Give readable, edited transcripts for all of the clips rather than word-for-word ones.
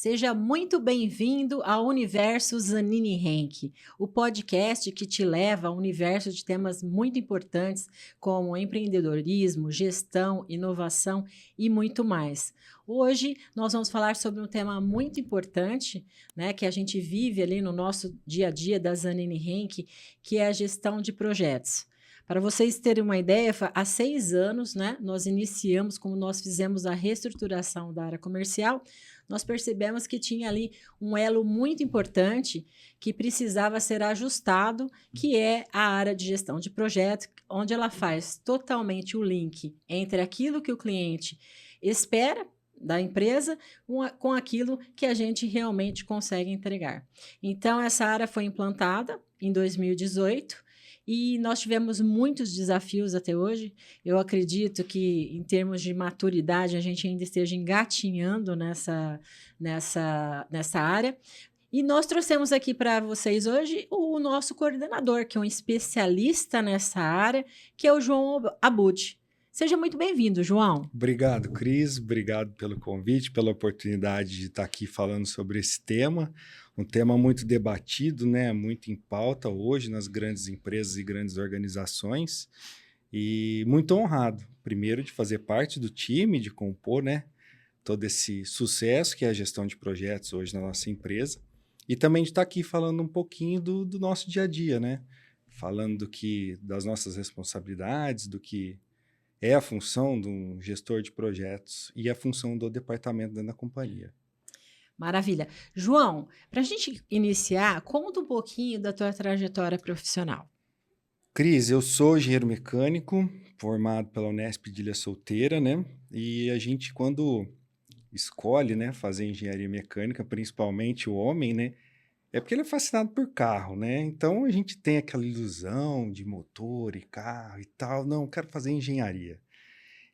Seja muito bem-vindo ao Universo Zanini Henke, o podcast que te leva ao universo de temas muito importantes como empreendedorismo, gestão, inovação e muito mais. Hoje nós vamos falar sobre um tema muito importante, né, que a gente vive ali no nosso dia a dia da Zanini Henke, que é a gestão de projetos. Para vocês terem uma ideia, há 6 anos, né, nós iniciamos, como nós fizemos a reestruturação da área comercial, nós percebemos que tinha ali um elo muito importante que precisava ser ajustado, que é a área de gestão de projetos, onde ela faz totalmente o link entre aquilo que o cliente espera da empresa com aquilo que a gente realmente consegue entregar. Então, essa área foi implantada em 2018 e nós tivemos muitos desafios até hoje. Eu acredito que, em termos de maturidade, a gente ainda esteja engatinhando nessa área. E nós trouxemos aqui para vocês hoje o nosso coordenador, que é um especialista nessa área, que é o João Abud. Seja muito bem-vindo, João. Obrigado, Cris. Obrigado pelo convite, pela oportunidade de estar aqui falando sobre esse tema. Um tema muito debatido, né? Muito em pauta hoje nas grandes empresas e grandes organizações. E muito honrado, primeiro, de fazer parte do time, de compor, né, todo esse sucesso que é a gestão de projetos hoje na nossa empresa. E também de estar aqui falando um pouquinho do nosso dia a dia, né? Falando das nossas responsabilidades, do que é a função de um gestor de projetos e a função do departamento dentro da companhia. Maravilha. João, para a gente iniciar, conta um pouquinho da tua trajetória profissional. Cris, eu sou engenheiro mecânico, formado pela Unesp de Ilha Solteira, né? E a gente, quando escolhe, né, fazer engenharia mecânica, principalmente o homem, né, é porque ele é fascinado por carro, né? Então a gente tem aquela ilusão de motor e carro e tal. Não, eu quero fazer engenharia.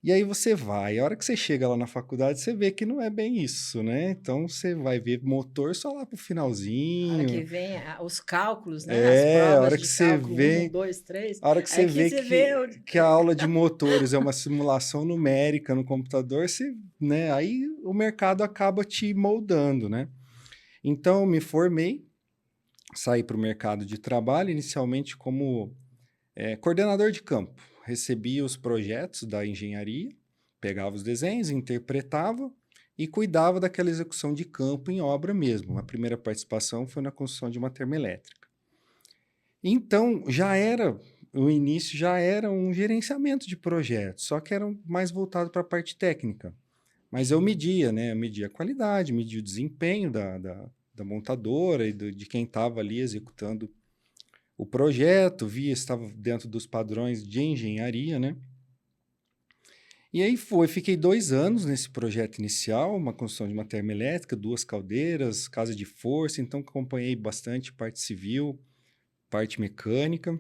E aí você vai, a hora que você chega lá na faculdade, você vê que não é bem isso, né? Então você vai ver motor só lá pro A hora que finalzinho. vem os cálculos, né? As A provas hora que de você cálculo um, vê, 2, 3. a hora que É você que vê você vê. que a aula de motores é uma simulação numérica no computador, você, né? Aí o mercado acaba te moldando, né? Então eu me formei, saí para o mercado de trabalho, inicialmente como coordenador de campo. Recebia os projetos da engenharia, pegava os desenhos, interpretava e cuidava daquela execução de campo em obra mesmo. A primeira participação foi na construção de uma termoelétrica. Então, o início já era um gerenciamento de projetos, só que era mais voltado para a parte técnica. Mas eu media, né? Eu media a qualidade, media o desempenho da montadora e de quem estava ali executando o projeto, via se estava dentro dos padrões de engenharia, né? E aí fiquei 2 anos nesse projeto inicial, uma construção de uma termoelétrica, 2 caldeiras, casa de força, então acompanhei bastante parte civil, parte mecânica.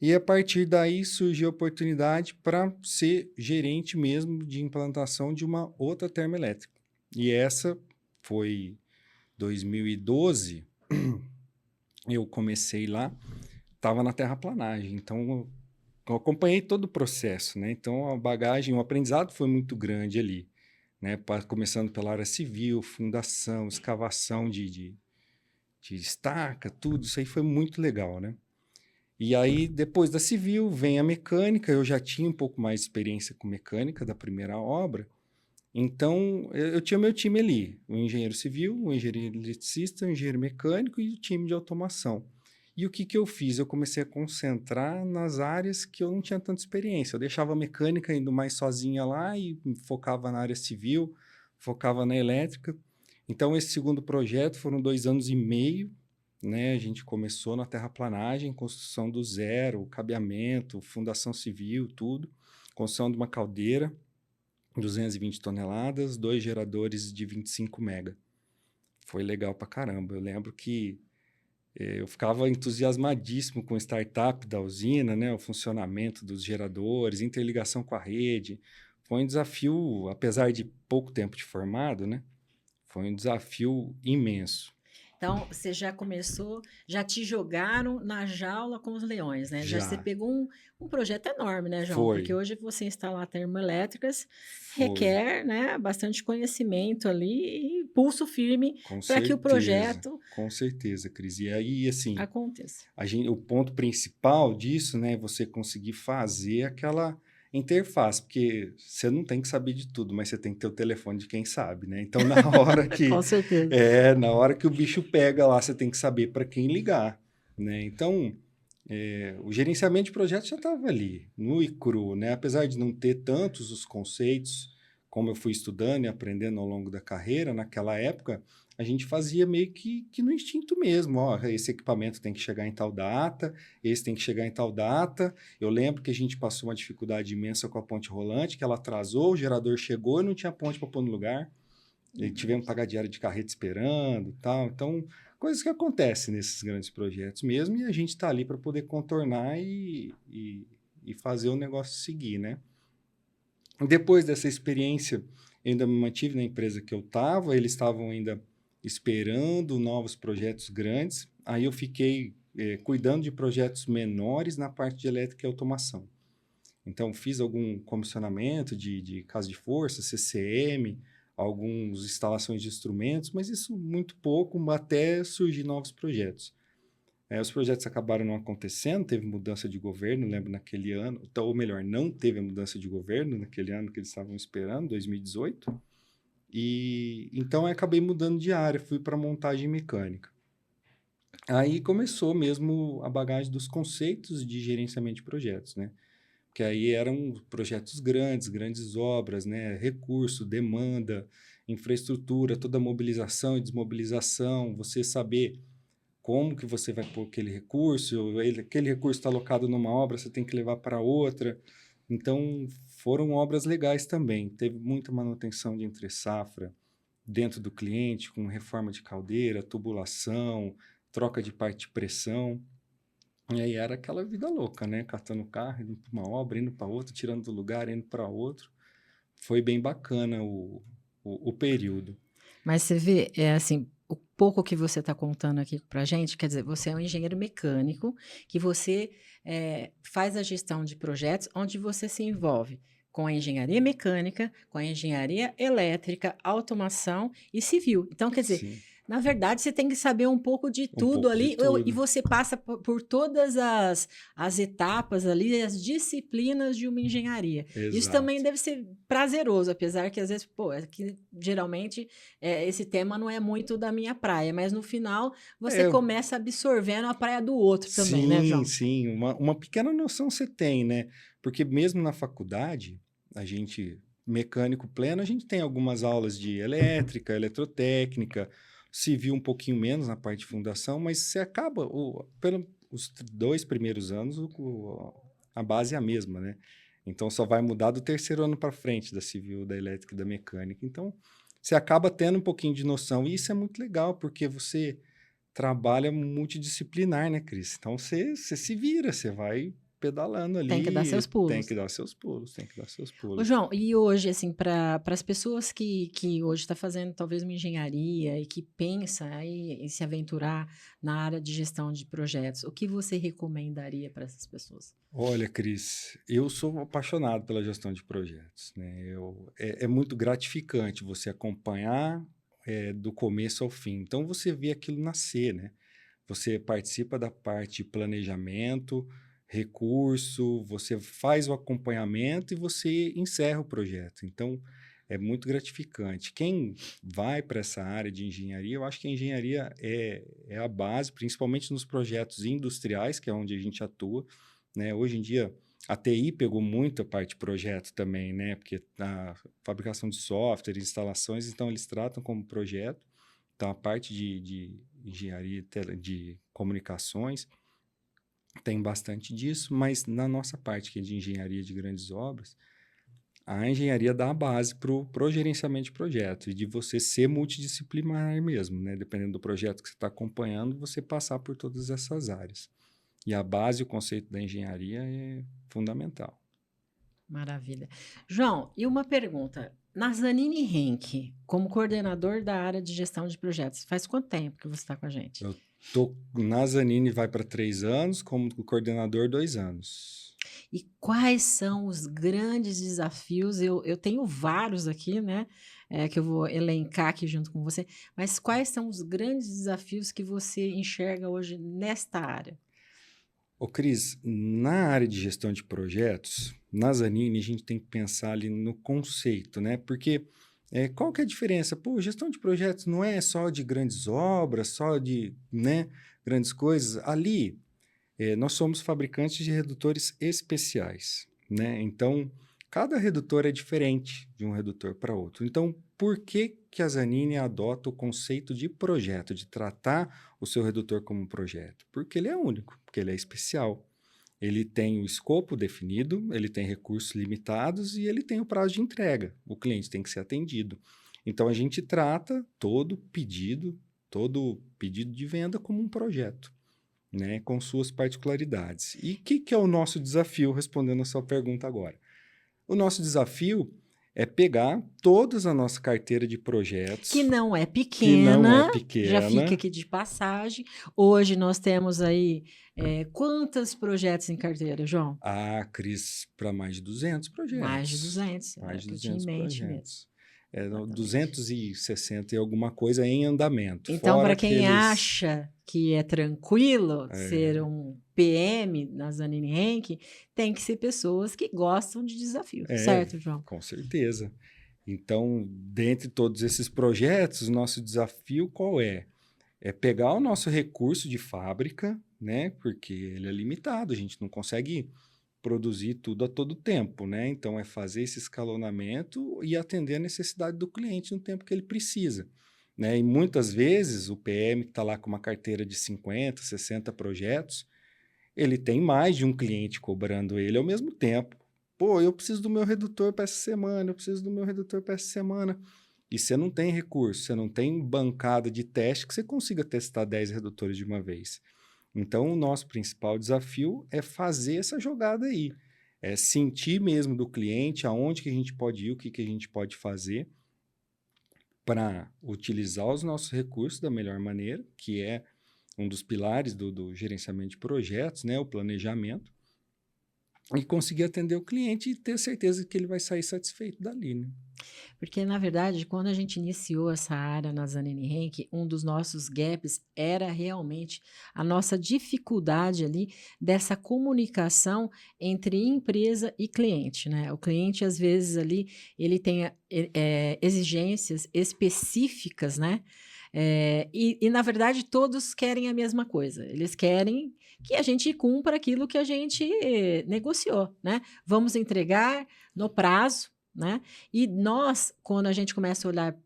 E a partir daí surgiu a oportunidade para ser gerente mesmo de implantação de uma outra termoelétrica. E essa foi 2012, eu comecei lá, estava na terraplanagem, então eu acompanhei todo o processo, né? Então a bagagem, o aprendizado foi muito grande ali, né? Começando pela área civil, fundação, escavação de estaca, tudo isso aí foi muito legal, né? E aí, depois da civil, vem a mecânica. Eu já tinha um pouco mais de experiência com mecânica da primeira obra. Então, eu tinha meu time ali. O engenheiro civil, o engenheiro eletricista, o engenheiro mecânico e o time de automação. E o que eu fiz? Eu comecei a concentrar nas áreas que eu não tinha tanta experiência. Eu deixava a mecânica indo mais sozinha lá e focava na área civil, focava na elétrica. Então, esse segundo projeto foram 2 anos e meio, né? A gente começou na terraplanagem, construção do zero, cabeamento, fundação civil, tudo. Construção de uma caldeira, 220 toneladas, 2 geradores de 25 mega. Foi legal pra caramba. Eu lembro que eu ficava entusiasmadíssimo com o startup da usina, né? O funcionamento dos geradores, interligação com a rede. Foi um desafio, apesar de pouco tempo de formado, né? Foi um desafio imenso. Então, você já começou, já te jogaram na jaula com os leões, né? Já você Já. pegou um projeto enorme, né, João? Porque Foi, hoje você instalar termoelétricas foi. requer, né, bastante conhecimento ali e pulso firme para que o projeto Com certeza, Cris. E aí, assim, aconteça. o ponto principal disso, né, é você conseguir fazer aquela interface, porque você não tem que saber de tudo, mas você tem que ter o telefone de quem sabe, né? Então, Com certeza. na hora que o bicho pega lá, você tem que saber para quem ligar, né? Então, o gerenciamento de projetos já estava ali, nu e cru, né? Apesar de não ter tantos os conceitos, como eu fui estudando e aprendendo ao longo da carreira, naquela época, a gente fazia meio que no instinto mesmo. Ó, esse equipamento tem que chegar em tal data, esse tem que chegar em tal data. Eu lembro que a gente passou uma dificuldade imensa com a ponte rolante, que ela atrasou, o gerador chegou e não tinha ponte para pôr no lugar. E tivemos que pagar diária de carreta esperando, tal. Então, coisas que acontecem nesses grandes projetos mesmo, e a gente está ali para poder contornar e fazer o negócio seguir, né? Depois dessa experiência, eu ainda me mantive na empresa que eu estava, eles estavam ainda esperando novos projetos grandes, aí eu fiquei cuidando de projetos menores na parte de elétrica e automação. Então, fiz algum comissionamento de casa de força, CCM, algumas instalações de instrumentos, mas isso muito pouco, até surgir novos projetos. Os projetos acabaram não acontecendo, teve mudança de governo, lembro naquele ano, ou melhor, não teve a mudança de governo naquele ano que eles estavam esperando, 2018, e então eu acabei mudando de área, fui para montagem mecânica. Aí começou mesmo a bagagem dos conceitos de gerenciamento de projetos, né? Que aí eram projetos grandes, grandes obras, né? Recurso, demanda, infraestrutura, toda a mobilização e desmobilização, você saber como que você vai pôr aquele recurso, aquele recurso está alocado numa obra, você tem que levar para outra. Então, foram obras legais também. Teve muita manutenção de entre-safra dentro do cliente, com reforma de caldeira, tubulação, troca de parte de pressão. E aí era aquela vida louca, né? Catando o carro, indo para uma obra, indo para outra, tirando do lugar, indo para outro. Foi bem bacana o período. Mas você vê, é assim, o pouco que você está contando aqui para gente, quer dizer, você é um engenheiro mecânico, que você faz a gestão de projetos onde você se envolve com a engenharia mecânica, com a engenharia elétrica, automação e civil. Então, quer dizer, Sim, na verdade, você tem que saber um pouco de um tudo pouco de ali, e tudo. você passa por todas as etapas ali, as disciplinas de uma engenharia. Isso também Exato. deve ser prazeroso, apesar que às vezes, pô, que geralmente esse tema não é muito da minha praia, mas no final você É, começa absorvendo a praia do outro também, né, sim, João? sim, uma pequena noção você tem, né? Porque mesmo na faculdade, a gente, mecânico pleno, a gente tem algumas aulas de elétrica, eletrotécnica, civil um pouquinho menos na parte de fundação, mas você acaba, os 2 primeiros anos, a base é a mesma, né? Então só vai mudar do terceiro ano para frente da civil, da elétrica e da mecânica. Então você acaba tendo um pouquinho de noção, e isso é muito legal, porque você trabalha multidisciplinar, né, Cris? Então você se vira, você vai pedalando Tem que dar ali, seus tem que pulos. dar seus pulos, tem que dar seus Ô, pulos. João, e hoje, assim, para as pessoas que hoje estão fazendo talvez uma engenharia e que pensa aí em se aventurar na área de gestão de projetos, o que você recomendaria para essas pessoas? Olha, Cris, eu sou apaixonado pela gestão de projetos, né? É muito gratificante você acompanhar do começo ao fim. Então você vê aquilo nascer, né? Você participa da parte de planejamento, recurso, você faz o acompanhamento e você encerra o projeto. Então, é muito gratificante. Quem vai para essa área de engenharia, eu acho que a engenharia é a base, principalmente nos projetos industriais, que é onde a gente atua, né? Hoje em dia, a TI pegou muito a parte de projeto também, né? Porque a fabricação de software, instalações, então eles tratam como projeto. Então, a parte de engenharia de comunicações tem bastante disso, mas na nossa parte, que é de engenharia de grandes obras, a engenharia dá a base para o gerenciamento de projeto e de você ser multidisciplinar mesmo, né? Dependendo do projeto que você está acompanhando, você passar por todas essas áreas. E a base, o conceito da engenharia é fundamental. Maravilha. João, e uma pergunta. Na Zanini Henke, como coordenador da área de gestão de projetos, faz quanto tempo que você está com a gente? Eu tô na Zanini vai para 3 anos, como coordenador 2 anos. E quais são os grandes desafios? Eu tenho vários aqui, né, que eu vou elencar aqui junto com você, mas quais são os grandes desafios que você enxerga hoje nesta área? Ô Cris, na área de gestão de projetos, na Zanini a gente tem que pensar ali no conceito, né? Porque qual que é a diferença? Pô, gestão de projetos não é só de grandes obras, só de, né, grandes coisas. Ali, nós somos fabricantes de redutores especiais, né? Então, cada redutor é diferente de um redutor para outro. Então, por que que a Zanini adota o conceito de projeto, de tratar o seu redutor como um projeto? Porque ele é único, porque ele é especial. Ele tem o escopo definido, ele tem recursos limitados e ele tem o prazo de entrega. O cliente tem que ser atendido. Então, a gente trata todo pedido de venda como um projeto, né, com suas particularidades. E o que é o nosso desafio, respondendo a sua pergunta agora? O nosso desafio é pegar toda a nossa carteira de Que projetos, não é que não é pequena, já fica pequena. aqui de passagem. Hoje nós temos aí, quantos projetos em carteira, João? Cris, para mais de 200 Mais de projetos. 200, Mais de que eu tinha em 200 mente mesmo, projetos. É, exatamente. 260 e alguma coisa em andamento, Então, fora para quem aqueles... acha que é tranquilo ser É, um PM na Zanini Henke, tem que ser pessoas que gostam de desafio, é, certo, João? com certeza. Então, dentre todos esses projetos, o nosso desafio qual é? É pegar o nosso recurso de fábrica, né? Porque ele é limitado, a gente não consegue produzir tudo a todo tempo, né? Então, é fazer esse escalonamento e atender a necessidade do cliente no tempo que ele precisa, né? E muitas vezes o PM que está lá com uma carteira de 50, 60 projetos, ele tem mais de um cliente cobrando ele ao mesmo tempo. Pô, eu preciso do meu redutor para essa semana, eu preciso do meu redutor para essa semana. E você não tem recurso, você não tem bancada de teste que você consiga testar 10 redutores de uma vez. Então, o nosso principal desafio é fazer essa jogada aí. É sentir mesmo do cliente aonde que a gente pode ir, o que, que a gente pode fazer para utilizar os nossos recursos da melhor maneira, que é um dos pilares do gerenciamento de projetos, né, o planejamento, e conseguir atender o cliente e ter certeza que ele vai sair satisfeito dali, né? Porque, na verdade, quando a gente iniciou essa área na Zanini Henke, um dos nossos gaps era realmente a nossa dificuldade ali dessa comunicação entre empresa e cliente, né? O cliente, às vezes, ali, ele tem exigências específicas, né? Na verdade, todos querem a mesma coisa. Eles querem que a gente cumpra aquilo que a gente negociou, né? Vamos entregar no prazo, né? E nós, quando a gente começa a olhar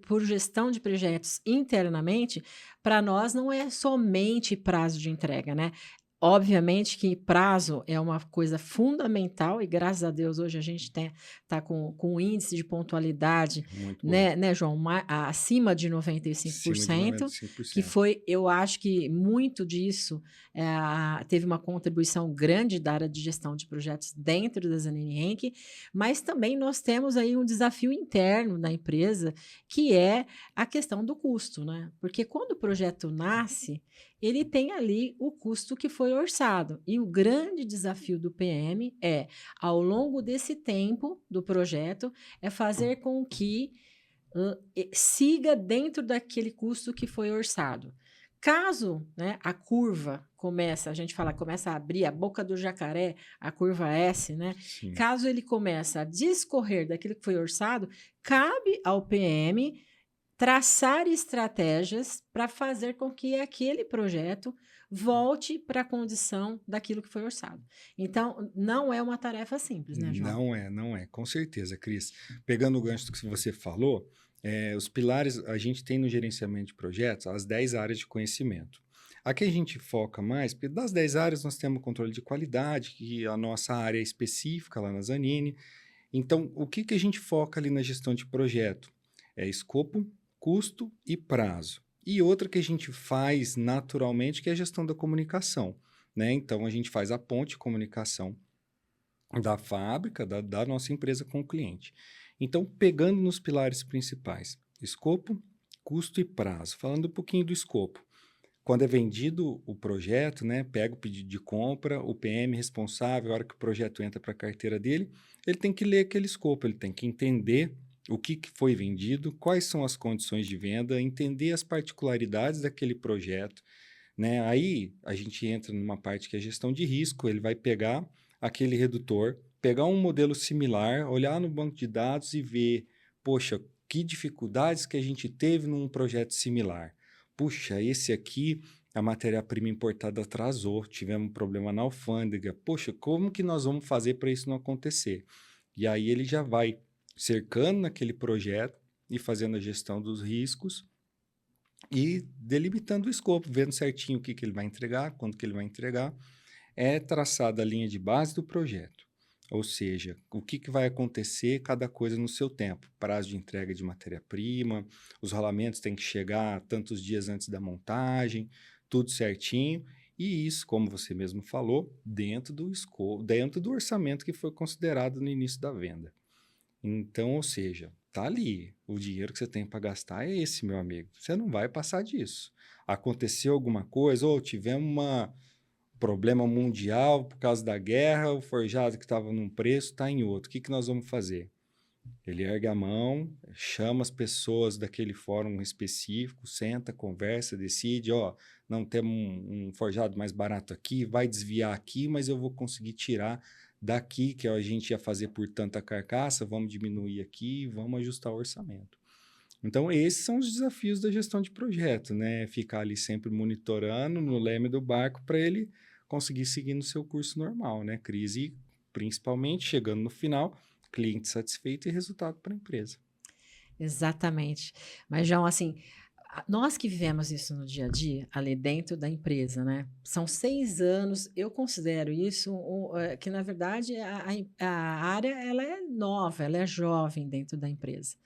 por gestão de projetos internamente, para nós não é somente prazo de entrega, né? Obviamente que prazo é uma coisa fundamental e graças a Deus hoje a gente está com um índice de pontualidade, Muito bom. né, João, acima de Acima de 95%, que 95%. foi, eu acho que muito disso teve uma contribuição grande da área de gestão de projetos dentro da Zanini Henke, mas também nós temos aí um desafio interno da empresa, que é a questão do custo, né? Porque quando o projeto nasce, ele tem ali o custo que foi orçado. E o grande desafio do PM é, ao longo desse tempo do projeto, é fazer com que siga dentro daquele custo que foi orçado. Caso, né, a curva a gente fala, começa a abrir a boca do jacaré, a curva S, né? Sim. Caso ele comece a discorrer daquilo que foi orçado, cabe ao PM traçar estratégias para fazer com que aquele projeto volte para a condição daquilo que foi orçado. Então, não é uma tarefa simples, né, João? Não é, com certeza, Cris. Pegando o gancho do que você falou, os pilares, a gente tem no gerenciamento de projetos as 10 áreas de conhecimento. Aqui a gente foca mais, porque das 10 áreas nós temos controle de qualidade, que a nossa área é específica lá na Zanini. Então, o que, que a gente foca ali na gestão de projeto? É escopo, custo e prazo. E outra que a gente faz naturalmente, que é a gestão da comunicação, né? Então, a gente faz a ponte de comunicação da fábrica, da nossa empresa com o cliente. Então, pegando nos pilares principais, escopo, custo e prazo. Falando um pouquinho do escopo. Quando é vendido o projeto, né, pega o pedido de compra, o PM responsável, a hora que o projeto entra para a carteira dele, ele tem que ler aquele escopo, ele tem que entender o que foi vendido, quais são as condições de venda, entender as particularidades daquele projeto, né? Aí a gente entra numa parte que é gestão de risco, ele vai pegar aquele redutor, pegar um modelo similar, olhar no banco de dados e ver, poxa, que dificuldades que a gente teve num projeto similar. Puxa, esse aqui, a matéria-prima importada atrasou, tivemos um problema na alfândega. Poxa, como que nós vamos fazer para isso não acontecer? E aí ele já vai cercando naquele projeto e fazendo a gestão dos riscos e delimitando o escopo, vendo certinho o que ele vai entregar, quando que ele vai entregar. É traçada a linha de base do projeto. Ou seja, o que vai acontecer, cada coisa no seu tempo. Prazo de entrega de matéria-prima, os rolamentos têm que chegar tantos dias antes da montagem, tudo certinho. E isso, como você mesmo falou, dentro do escopo, dentro do orçamento que foi considerado no início da venda. Então, ou seja, tá ali. O dinheiro que você tem para gastar é esse, meu amigo. Você não vai passar disso. Aconteceu alguma coisa, ou tivemos problema mundial por causa da guerra, o forjado que estava num preço está em outro. O que nós vamos fazer? Ele ergue a mão, chama as pessoas daquele fórum específico, senta, conversa, decide, ó, não temos um forjado mais barato aqui, vai desviar aqui, mas eu vou conseguir tirar daqui, que a gente ia fazer por tanta carcaça, vamos diminuir aqui, vamos ajustar o orçamento. Então, esses são os desafios da gestão de projeto, né? Ficar ali sempre monitorando no leme do barco para ele conseguir seguir no seu curso normal, né? Crise, principalmente, chegando no final, cliente satisfeito e resultado para a empresa. Exatamente. Mas, João, assim, nós que vivemos isso no dia a dia, ali dentro da empresa, né? São 6 anos, eu considero isso que, na verdade, a área ela é nova, ela é jovem dentro da empresa.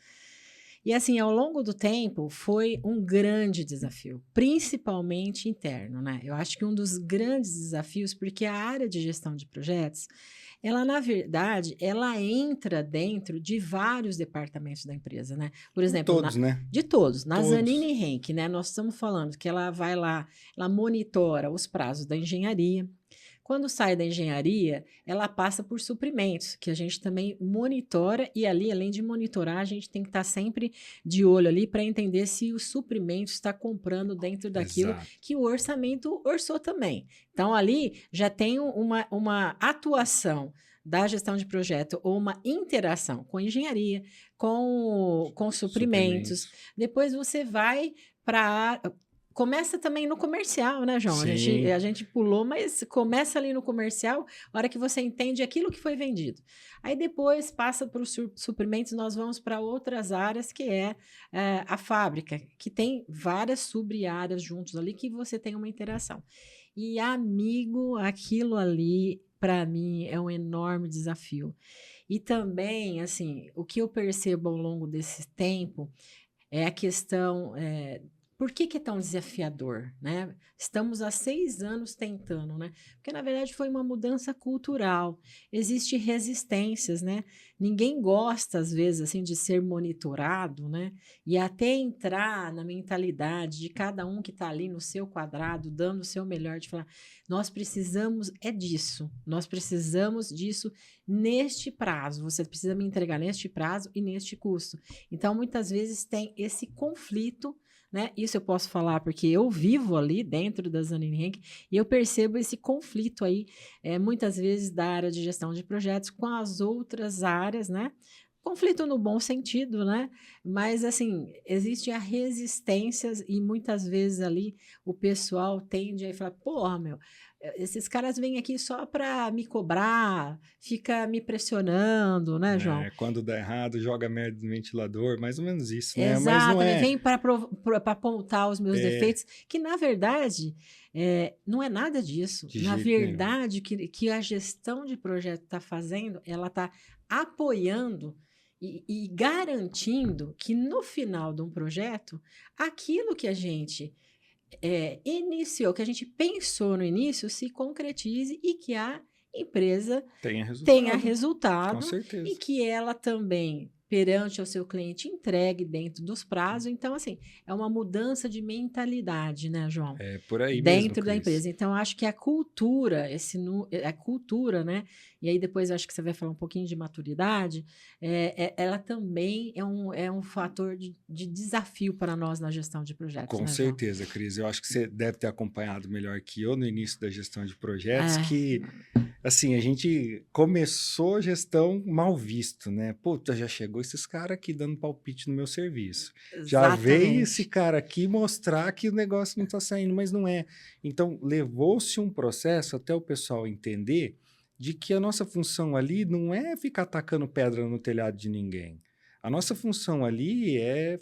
E assim, ao longo do tempo, foi um grande desafio, principalmente interno, né? Eu acho que um dos grandes desafios, porque a área de gestão de projetos, ela, na verdade, ela entra dentro de vários departamentos da empresa, né? Por exemplo, Todos, né? de todos. Na Todos. Zanini Henke, né? Nós estamos falando que ela vai lá, ela monitora os prazos da engenharia. Quando sai da engenharia, ela passa por suprimentos, que a gente também monitora, e ali, além de monitorar, a gente tem que estar sempre de olho ali para entender se o suprimento está comprando dentro daquilo Exato. que o orçamento orçou também. Então, ali já tem uma atuação da gestão de projeto ou uma interação com engenharia, com suprimentos. Depois você vai para... Começa também no comercial, né, João? Sim. A gente pulou, mas começa ali no comercial, a hora que você entende aquilo que foi vendido. Aí depois passa para os suprimentos, nós vamos para outras áreas, que é a fábrica, que tem várias sub-áreas juntos ali, que você tem uma interação. E, amigo, aquilo ali, para mim, é um enorme desafio. E também, assim, o que eu percebo ao longo desse tempo é a questão... por que é tão desafiador, né? Estamos há 6 anos tentando, né? Porque, na verdade, foi uma mudança cultural. Existem resistências, né? Ninguém gosta, às vezes, assim, de ser monitorado, né? E até entrar na mentalidade de cada um que está ali no seu quadrado, dando o seu melhor, de falar, nós precisamos disso. Nós precisamos disso neste prazo. Você precisa me entregar neste prazo e neste custo. Então, muitas vezes, tem esse conflito, né? Isso eu posso falar porque eu vivo ali dentro da Zanini Henke e eu percebo esse conflito aí, muitas vezes, da área de gestão de projetos com as outras áreas, né? Conflito no bom sentido, né? Mas, assim, existe a resistência e muitas vezes ali o pessoal tende a falar, porra, meu, esses caras vêm aqui só para me cobrar, fica me pressionando, né, João? Quando dá errado, joga merda no ventilador, mais ou menos isso, né? Exato, Mas não é... vem para apontar os meus defeitos, que na verdade não é nada disso. De Na jeito nenhum. verdade, que a gestão de projeto está fazendo, ela está apoiando e garantindo que no final de um projeto, aquilo que a gente iniciou, que a gente pensou no início, se concretize e que a empresa tenha resultado Com certeza. e que ela também, perante ao seu cliente, entregue dentro dos prazos. Então, assim, é uma mudança de mentalidade, né, João? É por aí mesmo, Dentro da Cris. empresa. Então, acho que a cultura, a cultura, né? E aí depois acho que você vai falar um pouquinho de maturidade, ela também é um fator de desafio para nós na gestão de projetos, Com né, João? certeza, Cris. Eu acho que você deve ter acompanhado melhor que eu no início da gestão de projetos, É, que, assim, a gente começou a gestão mal visto, né? Puta, já chegou esses caras aqui dando palpite no meu serviço. Já veio esse exatamente. cara aqui mostrar que o negócio não está saindo, mas não é. Então, levou-se um processo até o pessoal entender de que a nossa função ali não é ficar tacando pedra no telhado de ninguém. A nossa função ali é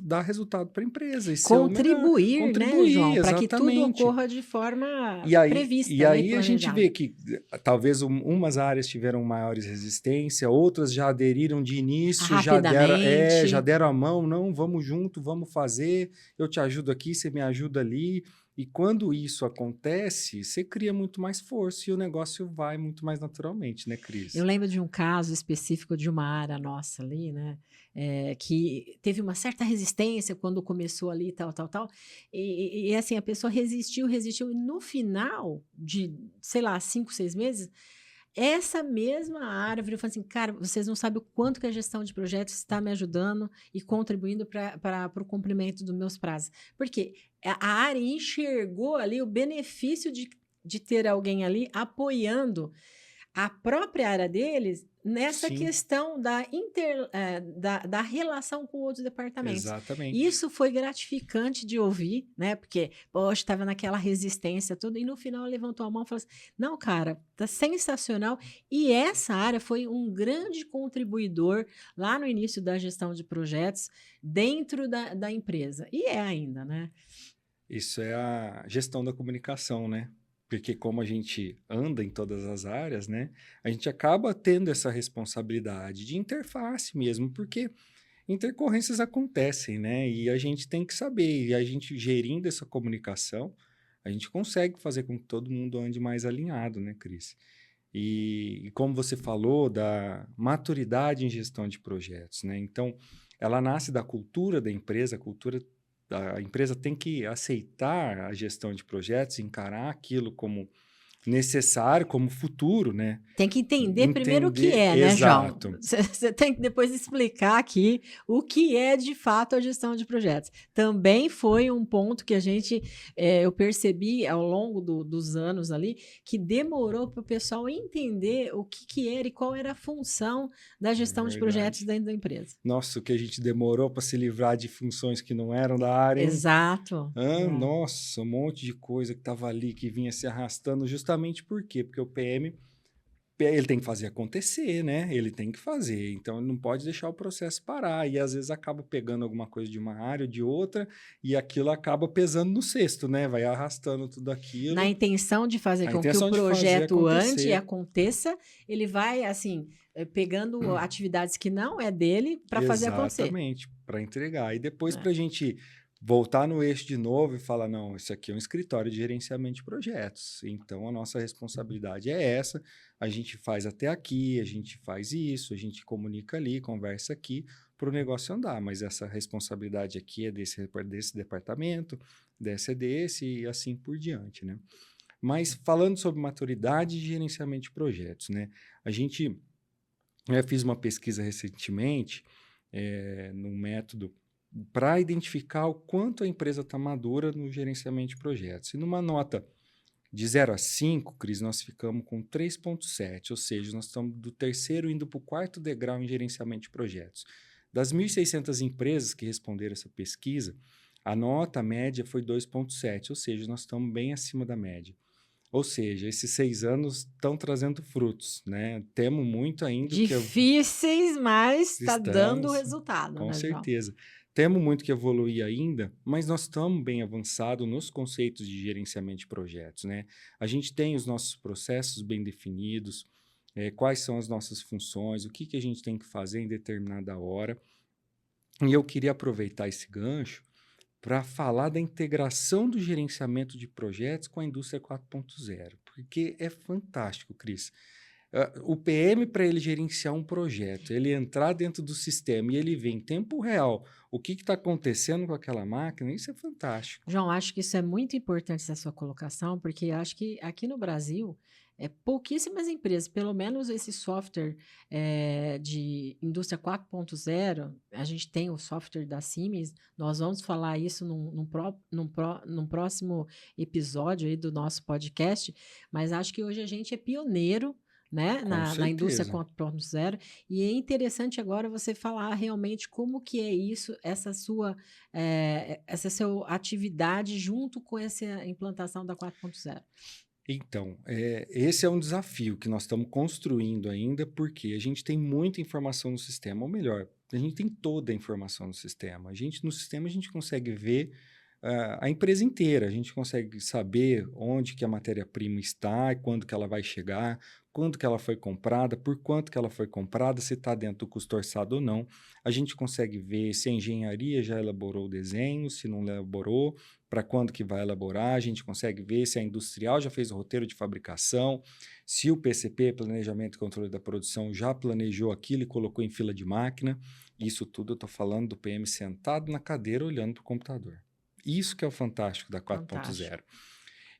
dar resultado para a empresa e ser o melhor, Contribuir, né, contribuir, João, para que tudo exatamente. ocorra de forma E prevista, né, e aí a gente vê planejada. que talvez umas áreas tiveram maiores resistência, outras já aderiram de início, já Rapidamente. deram a mão, não, vamos junto, vamos fazer, eu te ajudo aqui, você me ajuda ali. E quando isso acontece, você cria muito mais força e o negócio vai muito mais naturalmente, né, Eu Cris? lembro de um caso específico de uma área nossa ali, né, que teve uma certa resistência quando começou ali, tal, tal, tal, assim, a pessoa resistiu, resistiu, e no final de, sei lá, 5, 6 meses, essa mesma área virou e falou assim: "Cara, vocês não sabem o quanto que a gestão de projetos está me ajudando e contribuindo para o cumprimento dos meus prazos". Porque a área enxergou ali o benefício de ter alguém ali apoiando a própria área deles nessa Sim, questão da relação com outros departamentos. exatamente. Isso foi gratificante de ouvir, né? Porque, poxa, estava naquela resistência toda, e no final levantou a mão e falou assim: não, cara, tá sensacional. E essa área foi um grande contribuidor lá no início da gestão de projetos dentro da empresa. E é ainda, né? Isso é a gestão da comunicação, né? Porque como a gente anda em todas as áreas, né? A gente acaba tendo essa responsabilidade de interface mesmo, porque intercorrências acontecem, né? E a gente tem que saber, e a gente gerindo essa comunicação, a gente consegue fazer com que todo mundo ande mais alinhado, né, Cris? E como você falou da maturidade em gestão de projetos, né? Então, ela nasce da cultura da empresa, a empresa tem que aceitar a gestão de projetos, encarar aquilo como necessário, como futuro, né? Tem que entender primeiro o que Entender, é, né, João? exato. Você tem que depois explicar aqui o que é de fato a gestão de projetos. Também foi um ponto que eu percebi ao longo dos anos ali, que demorou para o pessoal entender o que era e qual era a função da É gestão de projetos verdade. dentro da empresa. Nossa, o que a gente demorou para se livrar de funções que não eram da área, hein? Exato. É. Nossa, um monte de coisa que estava ali, que vinha se arrastando, justamente por quê? Porque o PM, ele tem que fazer acontecer, né? Ele tem que fazer, então ele não pode deixar o processo parar, e às vezes acaba pegando alguma coisa de uma área ou de outra, e aquilo acaba pesando no cesto, né? Vai arrastando tudo Na aquilo, intenção de fazer a com que o intenção de fazer projeto ande e acontecer. aconteça, ele vai, assim, pegando atividades que não é dele para fazer acontecer. Exatamente, para entregar. E depois Né? para a gente voltar no eixo de novo e falar, não, isso aqui é um escritório de gerenciamento de projetos. Então a nossa responsabilidade é essa. A gente faz até aqui, a gente faz isso, a gente comunica ali, conversa aqui para o negócio andar. Mas essa responsabilidade aqui é desse departamento, desse é desse e assim por diante, né? Mas falando sobre maturidade de gerenciamento de projetos, né? A gente fiz uma pesquisa recentemente num método para identificar o quanto a empresa está madura no gerenciamento de projetos. E numa nota de 0 a 5, Cris, nós ficamos com 3,7, ou seja, nós estamos do terceiro indo para o quarto degrau em gerenciamento de projetos. Das 1.600 empresas que responderam essa pesquisa, a nota média foi 2,7, ou seja, nós estamos bem acima da média. Ou seja, esses 6 anos estão trazendo frutos, né? Temos muito ainda o que Difíceis, mas está dando estamos, resultado, com né, João? certeza. Temos muito que evoluir ainda, mas nós estamos bem avançados nos conceitos de gerenciamento de projetos, né? A gente tem os nossos processos bem definidos, quais são as nossas funções, o que a gente tem que fazer em determinada hora. E eu queria aproveitar esse gancho para falar da integração do gerenciamento de projetos com a indústria 4.0, porque é fantástico, Cris. O PM, para ele gerenciar um projeto, ele entrar dentro do sistema e ele vê em tempo real o que está acontecendo com aquela máquina, isso é fantástico. João, acho que isso é muito importante essa sua colocação, porque acho que aqui no Brasil, pouquíssimas empresas, pelo menos esse software de indústria 4.0, a gente tem o software da Siemens, nós vamos falar isso num próximo episódio aí do nosso podcast, mas acho que hoje a gente é pioneiro, né, Com na indústria certeza. 4.0, e é interessante agora você falar realmente como que é isso, essa sua atividade junto com essa implantação da 4.0. Então, esse é um desafio que nós estamos construindo ainda, porque a gente tem muita informação no sistema, ou melhor, a gente tem toda a informação no sistema. No sistema, a gente consegue ver a empresa inteira, a gente consegue saber onde que a matéria-prima está, quando que ela vai chegar, quando que ela foi comprada, por quanto que ela foi comprada, se está dentro do custo orçado ou não. A gente consegue ver se a engenharia já elaborou o desenho, se não elaborou, para quando que vai elaborar, a gente consegue ver se a industrial já fez o roteiro de fabricação, se o PCP, Planejamento e Controle da Produção, já planejou aquilo e colocou em fila de máquina. Isso tudo eu estou falando do PM sentado na cadeira olhando para o computador. Isso que é o fantástico da 4.0.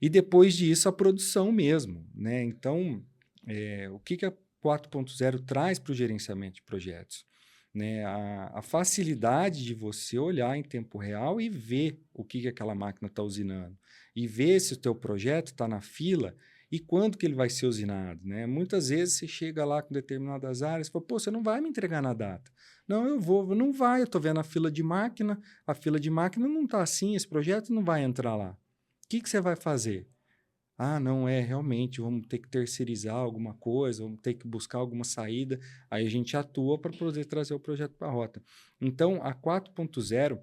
E depois disso, a produção mesmo, né? Então, o que a 4.0 traz para o gerenciamento de projetos? Né? A facilidade de você olhar em tempo real e ver o que aquela máquina está usinando. E ver se o teu projeto está na fila e quando que ele vai ser usinado. Né? Muitas vezes você chega lá com determinadas áreas e fala, pô, você não vai me entregar na data. Não, eu vou. Não vai, eu estou vendo a fila de máquina não está assim, esse projeto não vai entrar lá. O que você vai fazer? Ah, não realmente, vamos ter que terceirizar alguma coisa, vamos ter que buscar alguma saída, aí a gente atua para poder trazer o projeto para a rota. Então, a 4.0,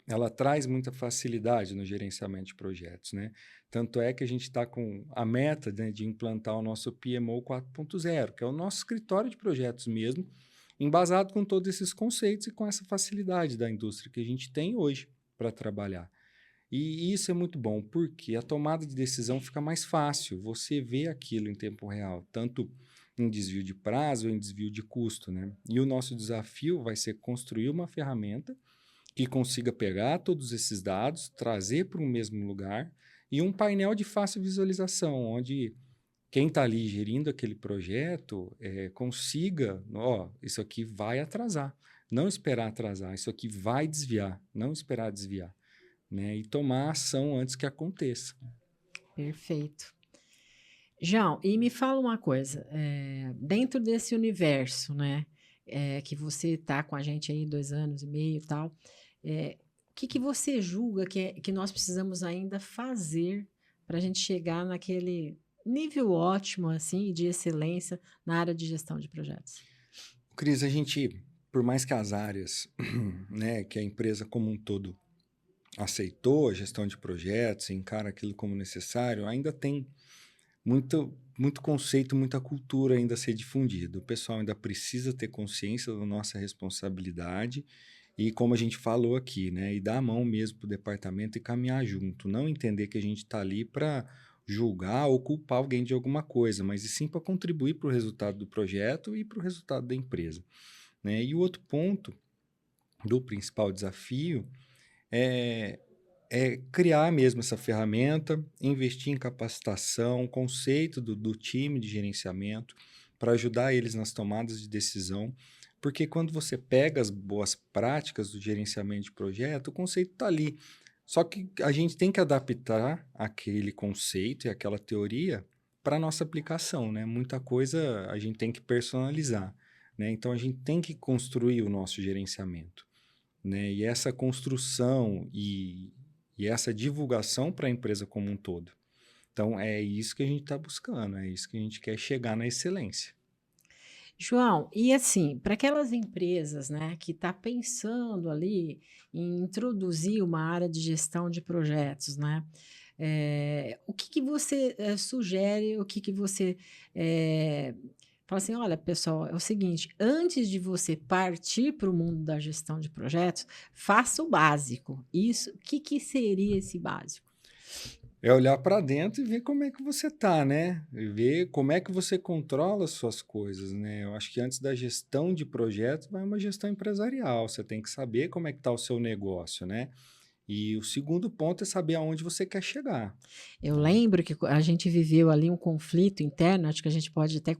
ela traz muita facilidade no gerenciamento de projetos, né? Tanto é que a gente está com a meta, né, de implantar o nosso PMO 4.0, que é o nosso escritório de projetos mesmo, embasado com todos esses conceitos e com essa facilidade da indústria que a gente tem hoje para trabalhar. E isso é muito bom, porque a tomada de decisão fica mais fácil, você vê aquilo em tempo real, tanto em desvio de prazo ou em desvio de custo, né? E o nosso desafio vai ser construir uma ferramenta que consiga pegar todos esses dados, trazer para um mesmo lugar e um painel de fácil visualização, onde quem está ali gerindo aquele projeto consiga, isso aqui vai atrasar, não esperar atrasar, isso aqui vai desviar, não esperar desviar. Né, e tomar ação antes que aconteça. Perfeito. João, e me fala uma coisa, dentro desse universo, né, que você está com a gente aí 2 anos e meio e tal, o que você julga que nós precisamos ainda fazer para a gente chegar naquele nível ótimo, assim, de excelência na área de gestão de projetos? Cris, a gente, por mais que as áreas, né, que a empresa como um todo aceitou a gestão de projetos, encara aquilo como necessário, ainda tem muito conceito, muita cultura ainda a ser difundida. O pessoal ainda precisa ter consciência da nossa responsabilidade e, como a gente falou aqui, né, e dar a mão mesmo para o departamento e caminhar junto. Não entender que a gente está ali para julgar ou culpar alguém de alguma coisa, mas e sim para contribuir para o resultado do projeto e para o resultado da empresa. Né? E o outro ponto do principal desafio é criar mesmo essa ferramenta, investir em capacitação, conceito do time de gerenciamento, para ajudar eles nas tomadas de decisão, porque quando você pega as boas práticas do gerenciamento de projeto, o conceito está ali. Só que a gente tem que adaptar aquele conceito e aquela teoria para a nossa aplicação, né? Muita coisa a gente tem que personalizar, né? Então, a gente tem que construir o nosso gerenciamento. Né? E essa construção e essa divulgação para a empresa como um todo. Então, é isso que a gente está buscando, é isso que a gente quer chegar na excelência. João, e assim, para aquelas empresas, né, que está pensando ali em introduzir uma área de gestão de projetos, né, o que você sugere, o que você fala assim, olha, pessoal, é o seguinte, antes de você partir para o mundo da gestão de projetos, faça o básico. Isso, o que seria esse básico? É olhar para dentro e ver como é que você tá, né? E ver como é que você controla as suas coisas, né? Eu acho que antes da gestão de projetos vai uma gestão empresarial. Você tem que saber como é que tá o seu negócio, né? E o segundo ponto é saber aonde você quer chegar, Eu né? lembro que a gente viveu ali um conflito interno, acho que a gente pode até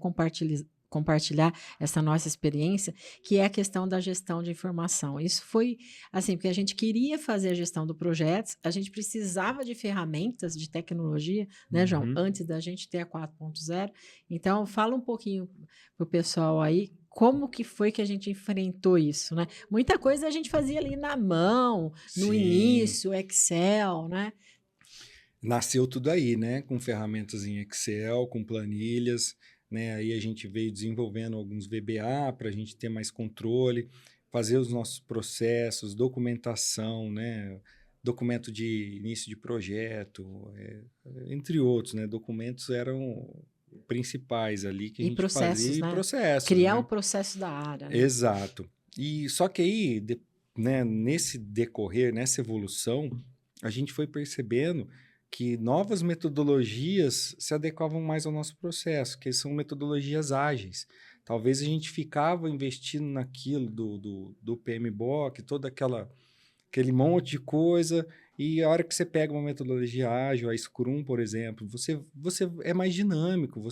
compartilhar essa nossa experiência, que é a questão da gestão de informação. Isso foi assim, porque a gente queria fazer a gestão do projeto, a gente precisava de ferramentas de tecnologia, né, João, Uhum. antes da gente ter a 4.0. Então, fala um pouquinho para o pessoal aí. Como que foi que a gente enfrentou isso, né? Muita coisa a gente fazia ali na mão, no Sim. início, Excel, né? Nasceu tudo aí, né? Com ferramentas em Excel, com planilhas, né? Aí a gente veio desenvolvendo alguns VBA para a gente ter mais controle, fazer os nossos processos, documentação, né? Documento de início de projeto, entre outros, né? Documentos eram principais ali que a E gente fazia processos, e né? processos, Criar o né? processo da área, né? Exato. E só que aí, né, nesse decorrer, nessa evolução, a gente foi percebendo que novas metodologias se adequavam mais ao nosso processo, que são metodologias ágeis. Talvez a gente ficava investindo naquilo do PMBOK, aquele monte de coisa, e a hora que você pega uma metodologia ágil, a Scrum, por exemplo, você é mais dinâmico,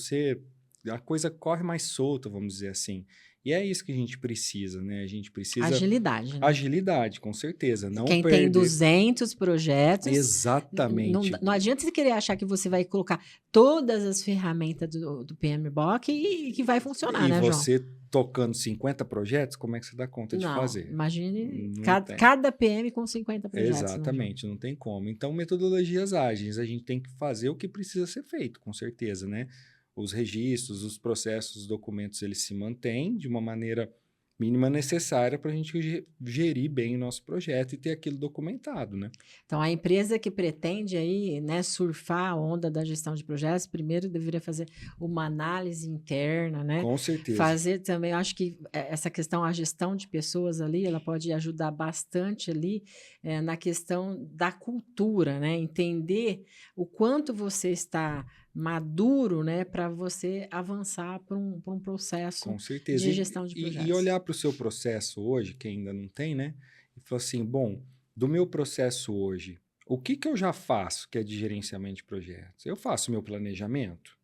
a coisa corre mais solta, vamos dizer assim. E é isso que a gente precisa, né? A gente precisa Agilidade, né? agilidade, com certeza, não Quem tem perder 200 projetos, exatamente. não adianta você querer achar que você vai colocar todas as ferramentas do PMBOK e que vai funcionar, E né, João? você tocando 50 projetos, como é que você dá conta de Não, fazer? imagine Não cada, tem. cada PM com 50 projetos, né, João? Exatamente, não tem como. Então, metodologias ágeis, a gente tem que fazer o que precisa ser feito, com certeza, né? Os registros, os processos, os documentos, eles se mantêm de uma maneira mínima necessária para a gente gerir bem o nosso projeto e ter aquilo documentado, né? Então, a empresa que pretende aí, né, surfar a onda da gestão de projetos, primeiro deveria fazer uma análise interna, né? Com certeza. Fazer também, eu acho que essa questão, a gestão de pessoas ali, ela pode ajudar bastante ali na questão da cultura, né? Entender o quanto você está maduro, né, para você avançar para um processo Com certeza. de gestão de E projetos. olhar para o seu processo hoje, que ainda não tem, né? E falar assim: bom, do meu processo hoje, o que que eu já faço que é de gerenciamento de projetos? Eu faço meu planejamento,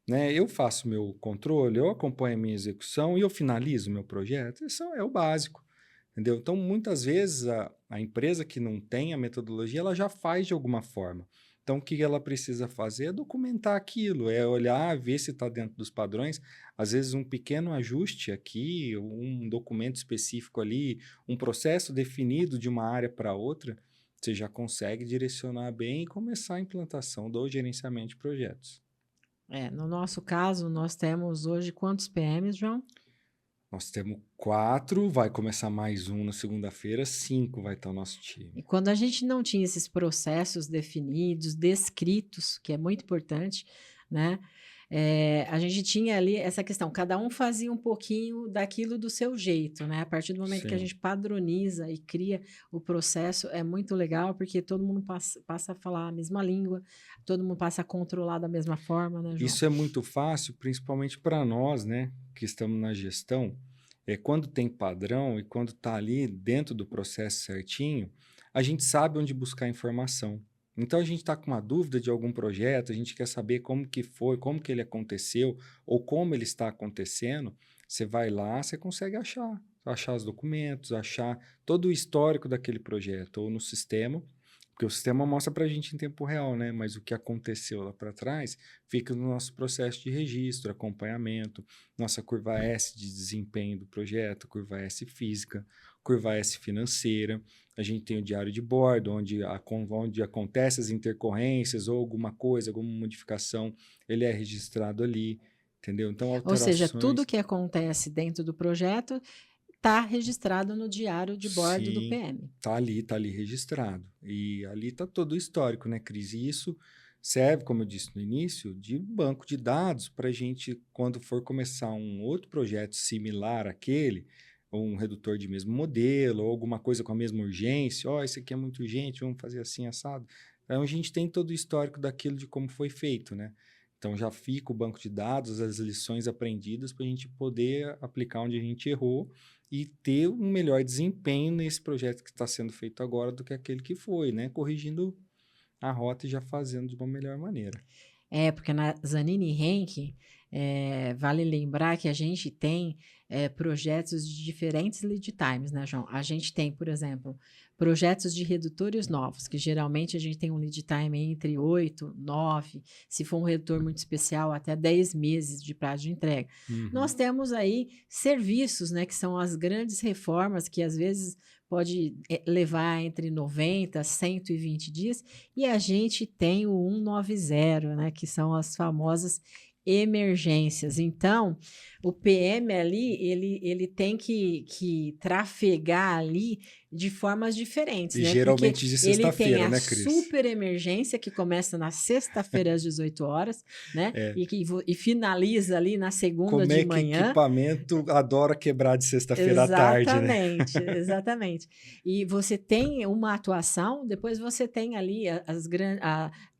né? Eu faço meu controle, eu acompanho a minha execução e eu finalizo o meu projeto. Isso é o básico, entendeu? Então, muitas vezes, a empresa que não tem a metodologia, ela já faz de alguma forma. Então, o que ela precisa fazer é documentar aquilo, é olhar, ver se está dentro dos padrões. Às vezes, um pequeno ajuste aqui, um documento específico ali, um processo definido de uma área para outra, você já consegue direcionar bem e começar a implantação do gerenciamento de projetos. No nosso caso, nós temos hoje quantos PMs, João? Nós temos 4, vai começar mais um na segunda-feira, 5 vai estar o nosso E time. quando a gente não tinha esses processos definidos, descritos, que é muito importante, né? A gente tinha ali essa questão, cada um fazia um pouquinho daquilo do seu jeito, né? A partir do momento que a Sim. gente padroniza e cria o processo, é muito legal, porque todo mundo passa a falar a mesma língua, todo mundo passa a controlar da mesma forma, né, João? Isso é muito fácil, principalmente para nós, né, que estamos na gestão. Quando tem padrão e quando está ali dentro do processo certinho, a gente sabe onde buscar informação. Então, a gente está com uma dúvida de algum projeto, a gente quer saber como que foi, como que ele aconteceu ou como ele está acontecendo. Você vai lá, você consegue achar os documentos, achar todo o histórico daquele projeto ou no sistema, porque o sistema mostra para a gente em tempo real, né? Mas o que aconteceu lá para trás fica no nosso processo de registro, acompanhamento, nossa curva S de desempenho do projeto, curva S física, curva S financeira. A gente tem o diário de bordo, onde acontecem as intercorrências ou alguma coisa, alguma modificação, ele é registrado ali, entendeu? Então, Ou seja, tudo alterações, que acontece dentro do projeto está registrado no diário de bordo do sim, PM. tá ali registrado. E ali tá todo o histórico, né, Cris? E isso serve, como eu disse no início, de banco de dados para a gente, quando for começar um outro projeto similar àquele, ou um redutor de mesmo modelo, ou alguma coisa com a mesma urgência, esse aqui é muito urgente, vamos fazer assim, assado. Então, a gente tem todo o histórico daquilo de como foi feito, né? Então, já fica o banco de dados, as lições aprendidas para a gente poder aplicar onde a gente errou e ter um melhor desempenho nesse projeto que está sendo feito agora do que aquele que foi, né? Corrigindo a rota e já fazendo de uma melhor maneira. Porque na Zanini Henke, vale lembrar que a gente tem projetos de diferentes lead times, né, João? A gente tem, por exemplo, projetos de redutores novos, que geralmente a gente tem um lead time entre 8, 9, se for um redutor muito especial, até 10 meses de prazo de entrega. Nós temos aí serviços, né, que são as grandes reformas, que às vezes pode levar entre 90 a 120 dias, e a gente tem o 190, né, que são as famosas emergências. Então, o PM ali, ele tem que trafegar ali de formas diferentes, E né? Porque geralmente de ele tem sexta-feira, a né, Cris? super emergência, que começa na sexta-feira às 18 horas, né? E finaliza ali na segunda Como de é que manhã. equipamento adora quebrar de sexta-feira à tarde, né? Exatamente, exatamente. E você tem uma atuação, depois você tem ali as grandes.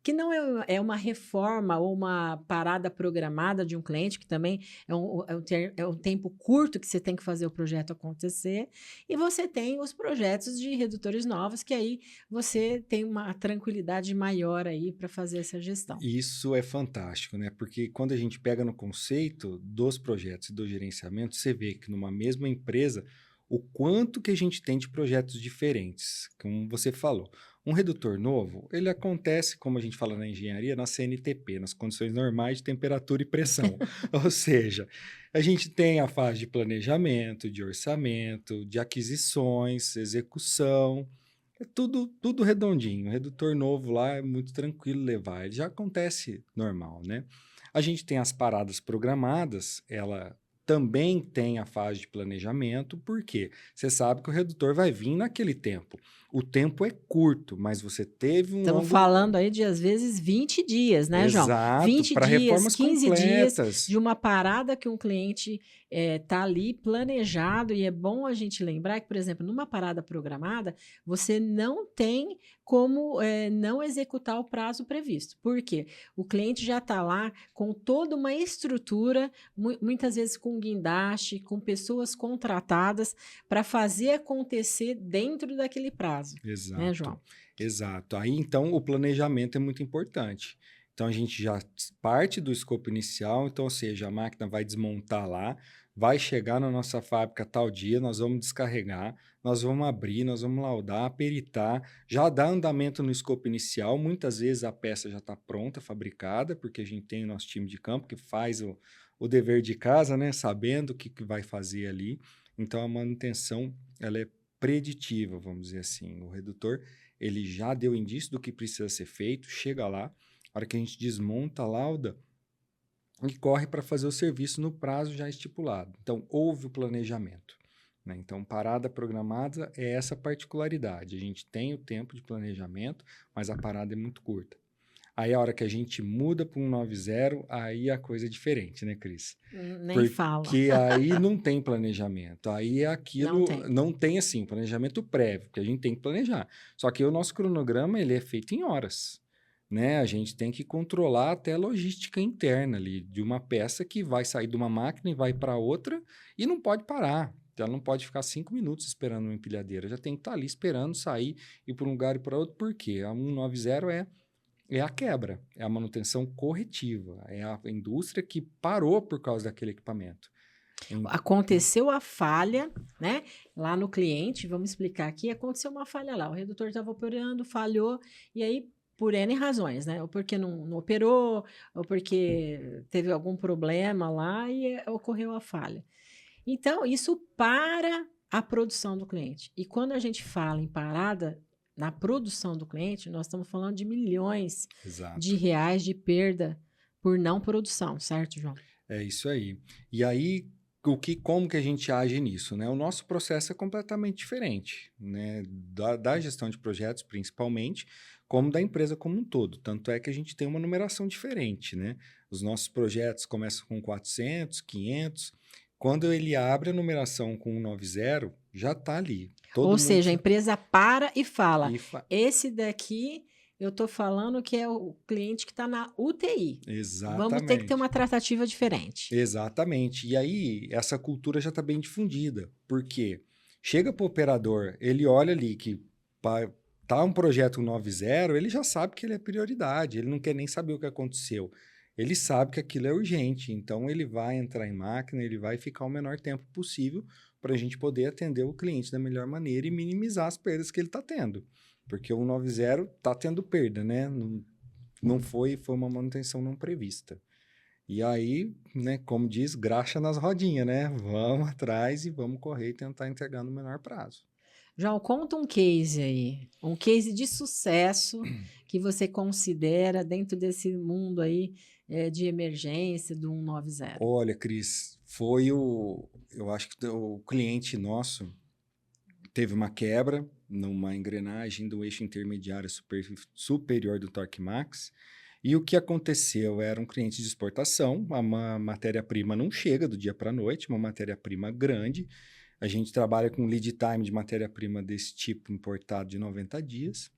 Que não é uma reforma ou uma parada programada de um cliente, que também é um tempo curto que você tem que fazer o projeto acontecer, e você tem os projetos de redutores novos, que aí você tem uma tranquilidade maior aí para fazer essa gestão. Isso é fantástico, né? Porque quando a gente pega no conceito dos projetos e do gerenciamento, você vê que numa mesma empresa, o quanto que a gente tem de projetos diferentes. Como você falou, um redutor novo, ele acontece, como a gente fala na engenharia, na CNTP, nas condições normais de temperatura e pressão. Ou seja, a gente tem a fase de planejamento, de orçamento, de aquisições, execução. É tudo redondinho. O redutor novo lá é muito tranquilo levar. Ele já acontece normal, né? A gente tem as paradas programadas, ela também tem a fase de planejamento, porque você sabe que o redutor vai vir naquele tempo. O tempo é curto, mas você teve um Estamos longo... falando aí de, às vezes, 20 dias, né, João? Exato, 20 para dias, reformas 15 dias completas. de uma parada que um cliente está ali planejado, e é bom a gente lembrar que, por exemplo, numa parada programada, você não tem como não executar o prazo previsto. Por quê? O cliente já está lá com toda uma estrutura, muitas vezes com guindaste, com pessoas contratadas para fazer acontecer dentro daquele prazo. Exato, né, João? exato. Aí, então, o planejamento é muito importante. Então, a gente já parte do escopo inicial, então, ou seja, a máquina vai desmontar lá, vai chegar na nossa fábrica tal dia, nós vamos descarregar, nós vamos abrir, nós vamos laudar, peritar, já dá andamento no escopo inicial, muitas vezes a peça já está pronta, fabricada, porque a gente tem o nosso time de campo que faz o dever de casa, né, sabendo o que vai fazer ali. Então, a manutenção, ela é preditiva, vamos dizer assim. O redutor, ele já deu indício do que precisa ser feito, chega lá, a hora que a gente desmonta a lauda e corre para fazer o serviço no prazo já estipulado. Então, houve o planejamento, né? Então, parada programada é essa particularidade. A gente tem o tempo de planejamento, mas a parada é muito curta. Aí, a hora que a gente muda para um 90, aí a coisa é diferente, né, Cris? Nem fala. Porque aí não tem planejamento. Aí é aquilo, Não tem. Assim, planejamento prévio, porque a gente tem que planejar. Só que o nosso cronograma, ele é feito em horas, né? A gente tem que controlar até a logística interna ali, de uma peça que vai sair de uma máquina e vai para outra e não pode parar. Ela não pode ficar 5 minutos esperando uma empilhadeira. Já tem que estar ali esperando sair, ir para um lugar e para outro. Por quê? A 190 é a quebra, é a manutenção corretiva, é a indústria que parou por causa daquele equipamento. Aconteceu a falha, né? Lá no cliente, vamos explicar aqui, aconteceu uma falha lá. O redutor estava operando, falhou, e aí, por N razões, né? Ou porque não operou, ou porque teve algum problema lá e ocorreu a falha. Então, isso para a produção do cliente. E quando a gente fala em parada na produção do cliente, nós estamos falando de milhões de reais de perda por não produção, certo, João? É isso aí. E aí, como que a gente age nisso, né? O nosso processo é completamente diferente, né? Da gestão de projetos, principalmente, como da empresa como um todo. Tanto é que a gente tem uma numeração diferente, né? Os nossos projetos começam com 400, 500. Quando ele abre a numeração com 190, já está ali. Ou seja, a empresa para e fala, esse daqui eu estou falando que é o cliente que está na UTI. Vamos ter que ter Exatamente. uma tratativa diferente. Exatamente. E aí, essa cultura já está bem difundida. Porque chega para o operador, ele olha ali que tá um projeto 9.0, ele já sabe que ele é prioridade, ele não quer nem saber o que aconteceu. Ele sabe que aquilo é urgente, então ele vai entrar em máquina, ele vai ficar o menor tempo possível para a gente poder atender o cliente da melhor maneira e minimizar as perdas que ele está tendo. Porque o 9.0 está tendo perda, né? Não foi uma manutenção não prevista. E aí, né, como diz, graxa nas rodinhas, né? Vamos atrás e vamos correr e tentar entregar no menor prazo. João, conta um case aí, um case de sucesso que você considera dentro desse mundo aí de emergência do 190. Olha, Cris, eu acho que o cliente nosso teve uma quebra numa engrenagem do eixo intermediário superior do Torque Max. E o que aconteceu? Era um cliente de exportação, a matéria-prima não chega do dia para a noite, uma matéria-prima grande. A gente trabalha com lead time de matéria-prima desse tipo importado de 90 dias,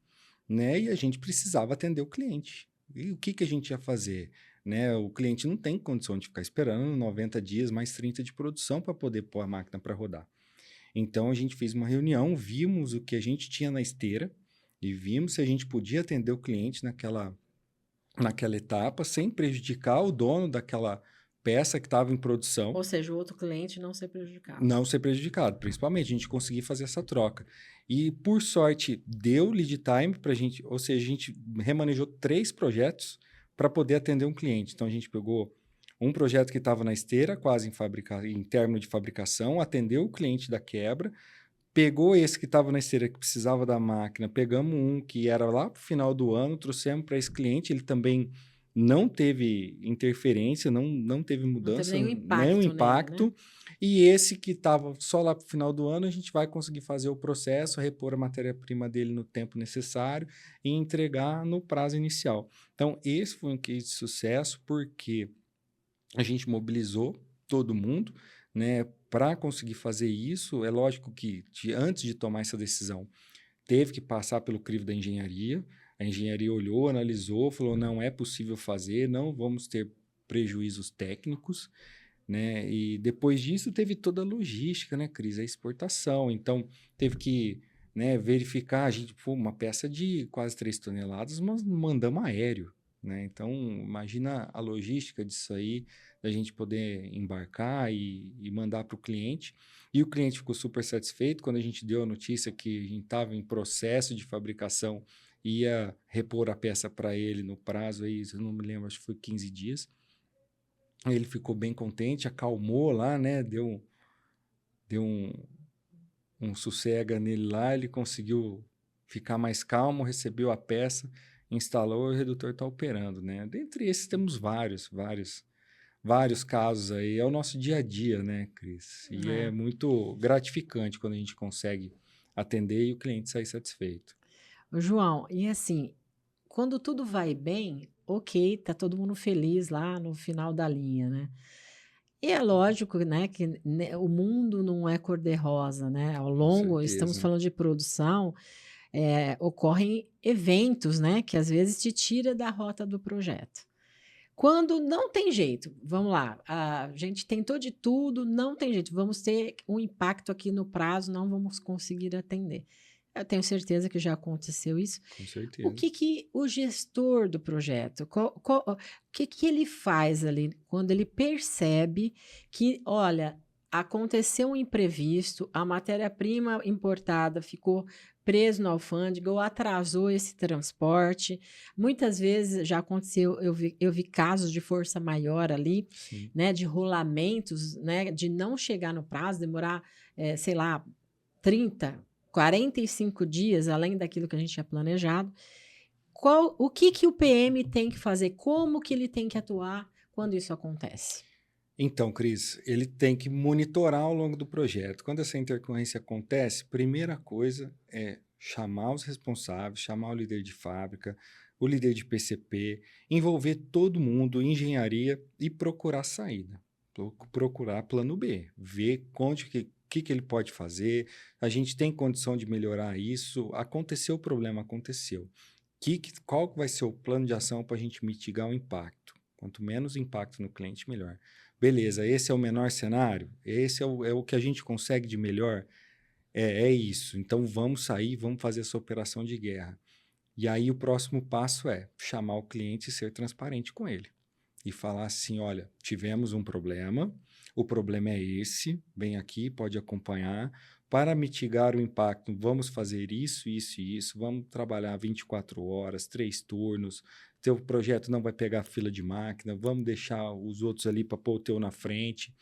né? E a gente precisava atender o cliente. E o que a gente ia fazer? Né? O cliente não tem condição de ficar esperando 90 dias mais 30 de produção para poder pôr a máquina para rodar. Então, a gente fez uma reunião, vimos o que a gente tinha na esteira e vimos se a gente podia atender o cliente naquela etapa, sem prejudicar o dono daquela peça que estava em produção. Ou seja, o outro cliente não ser prejudicado. Não ser prejudicado, principalmente, a gente conseguir fazer essa troca. E, por sorte, deu lead time para a gente, ou seja, a gente remanejou 3 projetos para poder atender um cliente. Então, a gente pegou um projeto que estava na esteira, quase em término de fabricação, atendeu o cliente da quebra, pegou esse que estava na esteira, que precisava da máquina, pegamos um que era lá para o final do ano, trouxemos para esse cliente, ele também não teve interferência, não teve mudança, não teve nenhum impacto impacto. Nele, né? E esse que estava só lá para o final do ano, a gente vai conseguir fazer o processo, repor a matéria-prima dele no tempo necessário e entregar no prazo inicial. Então, esse foi um case de sucesso porque a gente mobilizou todo mundo, né, para conseguir fazer isso. É lógico que antes de tomar essa decisão, teve que passar pelo crivo da engenharia. A engenharia olhou, analisou, falou: não é possível fazer, não vamos ter prejuízos técnicos, né? E depois disso teve toda a logística, né, Cris? A exportação. Então, teve que, né, verificar. A gente, uma peça de quase 3 toneladas, mas mandamos aéreo, né? Então, imagina a logística disso aí, da gente poder embarcar e mandar para o cliente. E o cliente ficou super satisfeito quando a gente deu a notícia que a gente estava em processo de fabricação e ia repor a peça para ele no prazo, aí, eu não me lembro, acho que foi 15 dias. Ele ficou bem contente, acalmou lá, né? Deu um sossega nele lá, ele conseguiu ficar mais calmo, recebeu a peça, instalou e o redutor está operando, né? Dentre esses temos vários casos aí. É o nosso dia a dia, né, Cris? E é muito gratificante quando a gente consegue atender e o cliente sair satisfeito. João, e assim, quando tudo vai bem, ok, tá todo mundo feliz lá no final da linha, né? E é lógico, né, que o mundo não é cor-de-rosa, né? Ao longo, estamos falando de produção, ocorrem eventos, né, que às vezes te tira da rota do projeto. Quando não tem jeito, vamos lá, a gente tentou de tudo, não tem jeito, vamos ter um impacto aqui no prazo, não vamos conseguir atender. Eu tenho certeza que já aconteceu isso. Com certeza. O que o gestor do projeto, o que ele faz ali quando ele percebe que, olha, aconteceu um imprevisto, a matéria-prima importada ficou preso na alfândega ou atrasou esse transporte. Muitas vezes já aconteceu, eu vi casos de força maior ali, Sim. né, de rolamentos, né, de não chegar no prazo, demorar, sei lá, 30, 45 dias, além daquilo que a gente tinha planejado. O que o PM tem que fazer? Como que ele tem que atuar quando isso acontece? Então, Cris, ele tem que monitorar ao longo do projeto. Quando essa intercorrência acontece, primeira coisa é chamar os responsáveis, chamar o líder de fábrica, o líder de PCP, envolver todo mundo, engenharia e procurar saída. Procurar plano B, ver onde que ele pode fazer, a gente tem condição de melhorar isso, aconteceu o problema, aconteceu. O Qual que vai ser o plano de ação para a gente mitigar o impacto? Quanto menos impacto no cliente, melhor. Beleza, esse é o menor cenário? Esse é o que a gente consegue de melhor? É isso. Então, vamos sair, vamos fazer essa operação de guerra. E aí, o próximo passo é chamar o cliente e ser transparente com ele. E falar assim, olha, tivemos um problema, o problema é esse, vem aqui, pode acompanhar. Para mitigar o impacto, vamos fazer isso, isso e isso, vamos trabalhar 24 horas, 3 turnos, teu projeto não vai pegar fila de máquina, vamos deixar os outros ali para pôr o teu na frente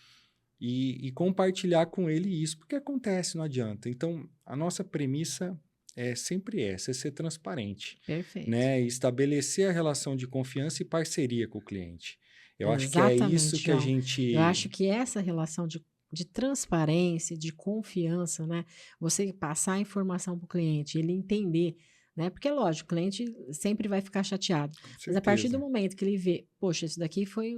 e compartilhar com ele isso, porque acontece, não adianta. Então, a nossa premissa é sempre essa, é ser transparente, Perfeito. né? E estabelecer a relação de confiança e parceria com o cliente. Eu acho que é isso Exatamente, que a João. Eu gente... acho que essa relação de transparência, de confiança, né? Você passar a informação para o cliente, ele entender, né? Porque, lógico, o cliente sempre vai ficar chateado. Com Mas a partir do certeza. momento que ele vê, poxa, isso daqui foi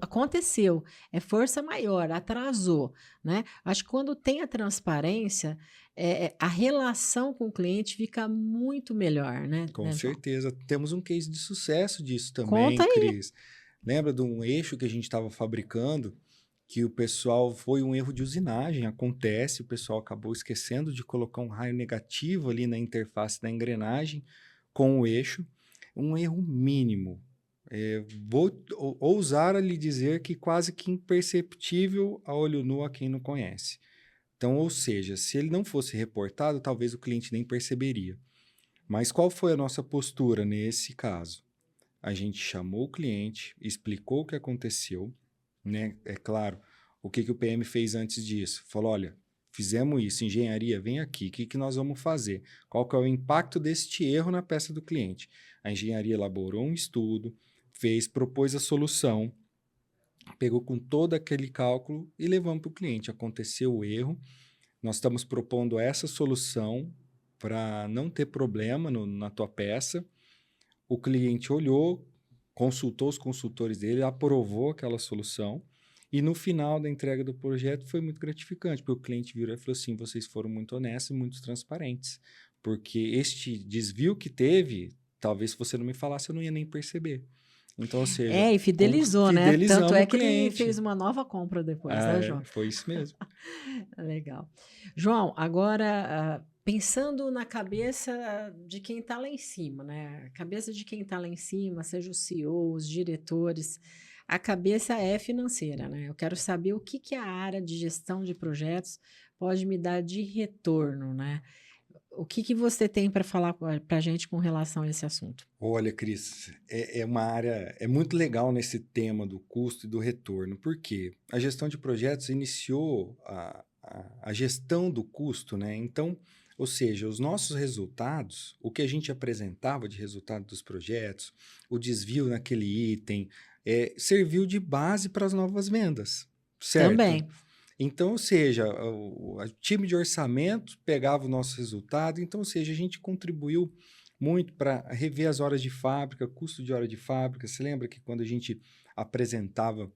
aconteceu, é força maior, atrasou, né? Acho que quando tem a transparência, a relação com o cliente fica muito melhor, Com né, João? certeza. Temos um case de sucesso disso também, Conta aí. Cris. Lembra de um eixo que a gente estava fabricando, que o pessoal foi um erro de usinagem, acontece, o pessoal acabou esquecendo de colocar um raio negativo ali na interface da engrenagem com o eixo, um erro mínimo. Vou ousar a lhe dizer que quase que imperceptível a olho nu a quem não conhece. Então, ou seja, se ele não fosse reportado, talvez o cliente nem perceberia. Mas qual foi a nossa postura nesse caso? A gente chamou o cliente, explicou o que aconteceu, né? É claro, o que o PM fez antes disso? Falou, olha, fizemos isso, engenharia, vem aqui, o que nós vamos fazer? Qual que é o impacto deste erro na peça do cliente? A engenharia elaborou um estudo, propôs a solução, pegou com todo aquele cálculo e levamos para o cliente. Aconteceu o erro, nós estamos propondo essa solução para não ter problema na tua peça. O cliente olhou, consultou os consultores dele, aprovou aquela solução e no final da entrega do projeto foi muito gratificante, porque o cliente virou e falou assim, vocês foram muito honestos e muito transparentes, porque este desvio que teve, talvez se você não me falasse eu não ia nem perceber. Então, ou seja, E fidelizou, né? Tanto fidelizamos é o que ele cliente. fez uma nova compra depois, né, João? Foi isso mesmo. Legal. João, agora, pensando na cabeça de quem está lá em cima, né? A cabeça de quem está lá em cima, seja o CEO, os diretores, a cabeça é financeira, né? Eu quero saber o que a área de gestão de projetos pode me dar de retorno, né? O que você tem para falar para a gente com relação a esse assunto? Olha, Cris, é uma área, é muito legal nesse tema do custo e do retorno, porque a gestão de projetos iniciou a gestão do custo, né? Então, ou seja, os nossos resultados, o que a gente apresentava de resultado dos projetos, o desvio naquele item, serviu de base para as novas vendas, certo? Também. Então, ou seja, o time de orçamento pegava o nosso resultado, então, ou seja, a gente contribuiu muito para rever as horas de fábrica, custo de hora de fábrica. Você lembra que quando a gente apresentava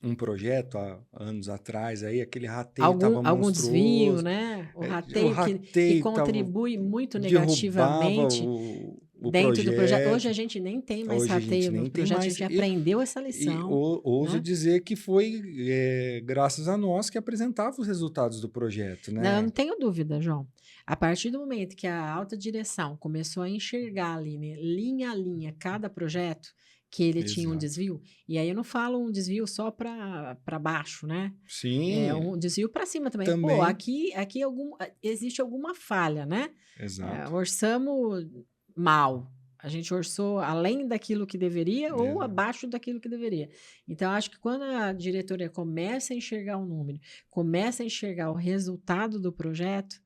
um projeto há anos atrás, aí aquele rateio estava Algum desvio, monstruoso, né? O o rateio que rateio tava, contribui muito derrubava negativamente o dentro do projeto. Hoje projeto. a gente nem tem mais Hoje a gente rateio no nem tem projeto, a mais. gente aprendeu essa E lição, ouso né? dizer que foi graças a nós que apresentava os resultados do projeto, Não, eu não né? tenho dúvida, João. A partir do momento que a alta direção começou a enxergar ali, né, linha a linha, cada projeto, que ele tinha um Exato. desvio, e aí eu não falo um desvio só para baixo, né? É Sim, um desvio para cima também. Pô, também. aqui existe alguma falha, né? Exato. Orçamos mal. A gente orçou além daquilo que deveria ou Exato. abaixo daquilo que deveria. Então, acho que quando a diretoria começa a enxergar o número, começa a enxergar o resultado do projeto,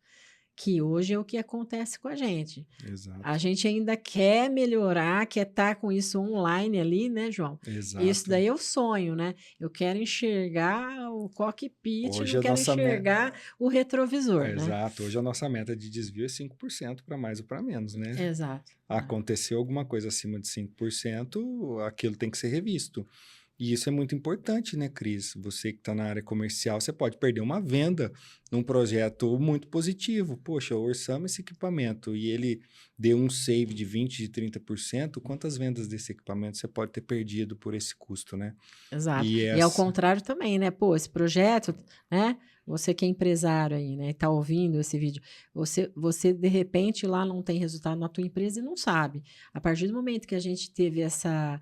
que hoje é o que acontece com a gente. A Exato. gente ainda quer melhorar, quer estar com isso online ali, né, João? Isso Exato. daí é o sonho, né? Eu quero enxergar o cockpit, Hoje não a quero nossa meta. enxergar o retrovisor, né? Exato. Hoje a nossa meta de desvio é 5% para mais ou para menos, né? Exato. Aconteceu alguma coisa acima de 5%, aquilo tem que ser revisto. E isso é muito importante, né, Cris? Você que está na área comercial, você pode perder uma venda num projeto muito positivo. Poxa, orçamos esse equipamento e ele deu um save de 20%, de 30%. Quantas vendas desse equipamento você pode ter perdido por esse custo, né? Exato. E E ao essa... contrário também, né? Pô, esse projeto, né? Você que é empresário aí, né? Tá ouvindo esse vídeo. Você de repente lá não tem resultado na tua empresa e não sabe. A partir do momento que a gente teve essa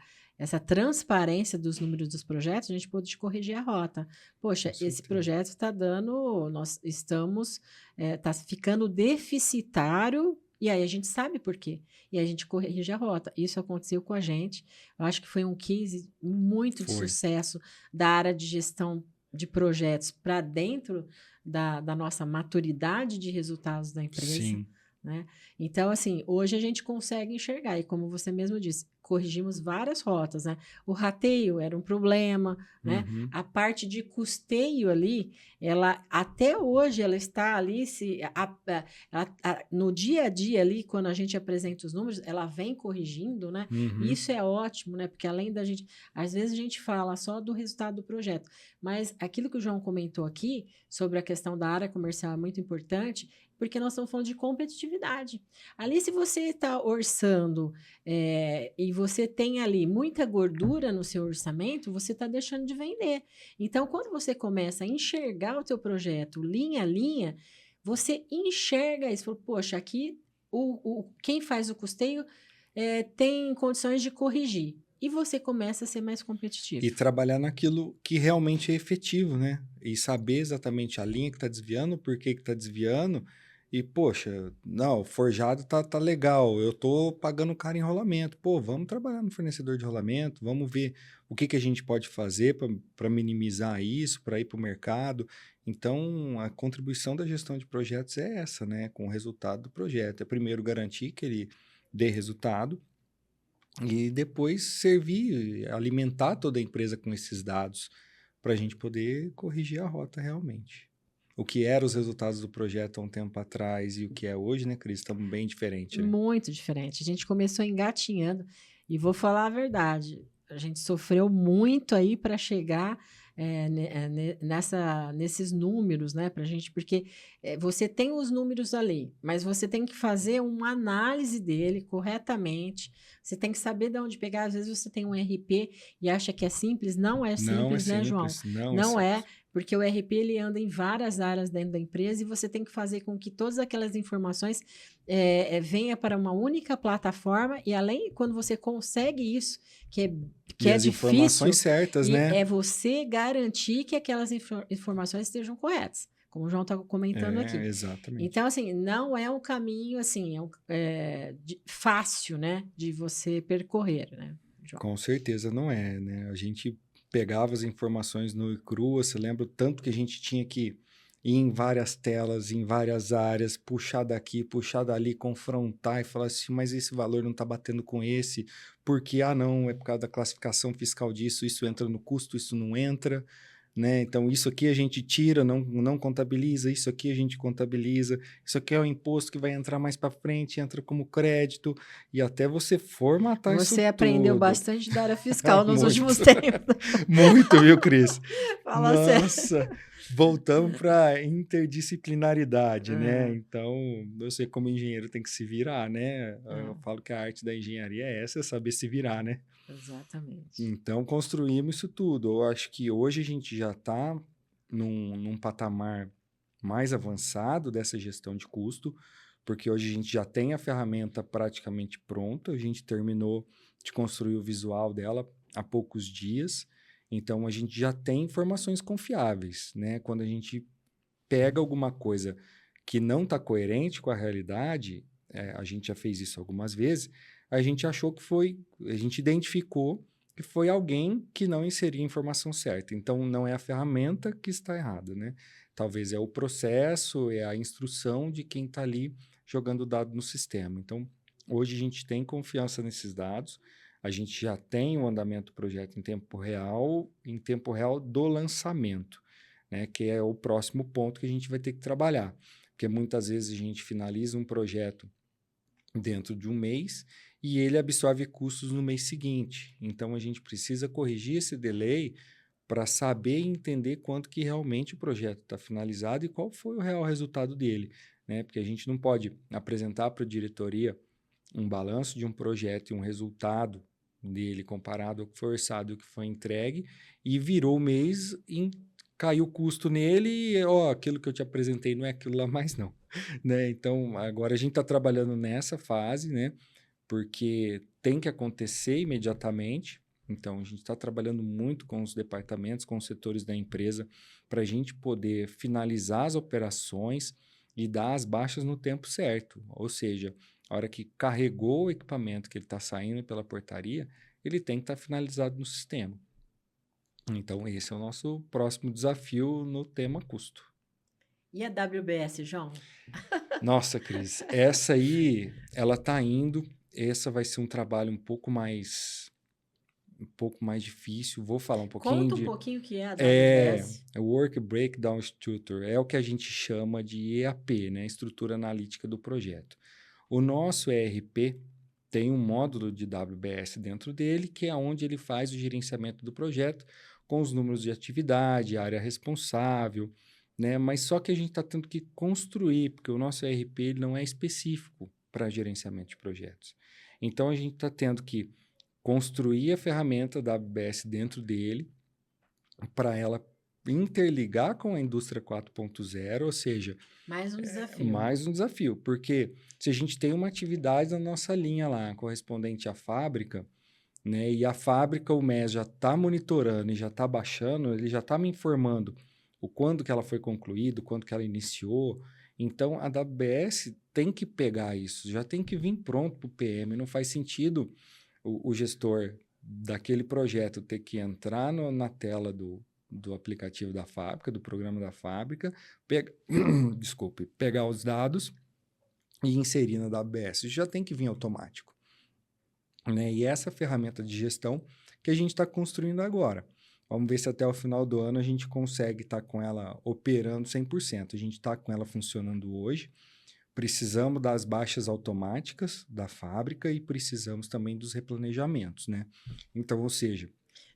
transparência dos números dos projetos, a gente pôde corrigir a rota. Poxa, Com esse certeza. projeto está dando, nós estamos, está ficando deficitário, e aí a gente sabe por quê. E a gente corrige a rota. Isso aconteceu com a gente. Eu acho que foi um case muito de Foi. sucesso da área de gestão de projetos para dentro da nossa maturidade de resultados da empresa, Sim. né? Então, assim, hoje a gente consegue enxergar, e como você mesmo disse, corrigimos várias rotas, né? O rateio era um problema, né? Uhum. A parte de custeio ali, ela até hoje ela está ali, no dia a dia ali, quando a gente apresenta os números, ela vem corrigindo, né? E Uhum. isso é ótimo, né? Porque além da gente, às vezes a gente fala só do resultado do projeto, mas aquilo que o João comentou aqui sobre a questão da área comercial é muito importante, porque nós estamos falando de competitividade. Ali, se você está orçando e você tem ali muita gordura no seu orçamento, você está deixando de vender. Então, quando você começa a enxergar o teu projeto linha a linha, você enxerga isso. Fala, poxa, aqui quem faz o custeio tem condições de corrigir. E você começa a ser mais E competitivo. trabalhar naquilo que realmente é efetivo, né? E saber exatamente a linha que está desviando, por que está desviando. E, poxa, não, o forjado tá legal, eu tô pagando caro em rolamento. Pô, vamos trabalhar no fornecedor de rolamento, vamos ver o que a gente pode fazer para minimizar isso, para ir para o mercado. Então, a contribuição da gestão de projetos é essa, né? Com o resultado do projeto. É primeiro garantir que ele dê resultado, e depois servir, alimentar toda a empresa com esses dados para a gente poder corrigir a rota realmente. O que eram os resultados do projeto há um tempo atrás e o que é hoje, né, Cris? Estamos bem diferente, né? Muito diferente. A gente começou engatinhando e vou falar a verdade. A gente sofreu muito aí para chegar nesses números, né? Para gente, porque você tem os números ali, mas você tem que fazer uma análise dele corretamente. Você tem que saber de onde pegar. Às vezes você tem um RP e acha que é simples. Não é Não é simples, né, João? simples, não é Não é, simples. porque o RP ele anda em várias áreas dentro da empresa e você tem que fazer com que todas aquelas informações venha para uma única plataforma e além, quando você consegue isso, que E é as informações difícil, certas, e né? é você garantir que aquelas informações estejam corretas, como o João está comentando É, aqui. exatamente. Então, assim, não é um caminho assim, fácil, né, de você percorrer, né, João? Com certeza não é, né? A gente pegava as informações no e crua, você lembra o tanto que a gente tinha que ir em várias telas, em várias áreas, puxar daqui, puxar dali, confrontar e falar assim, mas esse valor não está batendo com esse, porque, não, é por causa da classificação fiscal disso, isso entra no custo, isso não entra, né? Então, isso aqui a gente tira, não contabiliza, isso aqui a gente contabiliza, isso aqui é o imposto que vai entrar mais para frente, entra como crédito, e até você formatar isso Você aprendeu tudo. bastante da área fiscal nos Muito, últimos tempos. muito, viu, Cris? Fala sério. Nossa, voltamos para interdisciplinaridade, né? É, Então, eu sei como engenheiro tem que se virar, né? Eu é, falo que a arte da engenharia é essa, é saber se virar, né? exatamente. Então, construímos isso tudo. Eu acho que hoje a gente já está num patamar mais avançado dessa gestão de custo, porque hoje a gente já tem a ferramenta praticamente pronta, a gente terminou de construir o visual dela há poucos dias, então a gente já tem informações confiáveis, né? Quando a gente pega alguma coisa que não está coerente com a realidade, a gente já fez isso algumas vezes, a gente achou que a gente identificou que foi alguém que não inseria a informação certa. Então, não é a ferramenta que está errada, né? Talvez é o processo, é a instrução de quem está ali jogando o dado no sistema. Então, hoje a gente tem confiança nesses dados, a gente já tem o andamento do projeto em tempo real do lançamento, né, que é o próximo ponto que a gente vai ter que trabalhar. Porque muitas vezes a gente finaliza um projeto dentro de um mês e ele absorve custos no mês seguinte. Então, a gente precisa corrigir esse delay para saber e entender quanto que realmente o projeto está finalizado e qual foi o real resultado dele, né? Porque a gente não pode apresentar para a diretoria um balanço de um projeto e um resultado dele comparado ao que foi orçado e o que foi entregue e virou o mês e caiu o custo nele e, ó, aquilo que eu te apresentei não é aquilo lá mais não, né? Então, agora a gente está trabalhando nessa fase, né? Porque tem que acontecer imediatamente. Então, a gente está trabalhando muito com os departamentos, com os setores da empresa, para a gente poder finalizar as operações e dar as baixas no tempo certo. Ou seja, a hora que carregou o equipamento que ele está saindo pela portaria, ele tem que estar finalizado no sistema. Então, esse é o nosso próximo desafio no tema custo. E a WBS, João? Nossa, Cris, essa aí, ela está indo. Essa vai ser um trabalho um pouco mais difícil. Vou falar um pouquinho Conta um de... pouquinho o que é a É, WBS. o Work Breakdown Structure, é o que a gente chama de EAP, né? Estrutura analítica do projeto. O nosso ERP tem um módulo de WBS dentro dele, que é onde ele faz o gerenciamento do projeto com os números de atividade, área responsável, né? Mas só que a gente está tendo que construir, porque o nosso ERP ele não é específico para gerenciamento de projetos. Então, a gente está tendo que construir a ferramenta da WBS dentro dele para ela interligar com a indústria 4.0, ou seja, Mais um desafio. mais um desafio, porque se a gente tem uma atividade na nossa linha lá, correspondente à fábrica, né, e a fábrica, o MES já está monitorando e já está baixando, ele já está me informando o quando que ela foi concluída, o quando que ela iniciou. Então, a WBS tem que pegar isso, já tem que vir pronto para o PM. Não faz sentido o gestor daquele projeto ter que entrar na tela do aplicativo da fábrica, do programa da fábrica, desculpe, pegar os dados e inserir na WBS. Isso já tem que vir automático, né? E essa ferramenta de gestão que a gente está construindo agora. Vamos ver se até o final do ano a gente consegue estar com ela operando 100%. A gente está com ela funcionando hoje. Precisamos das baixas automáticas da fábrica e precisamos também dos replanejamentos, né? Então, ou seja...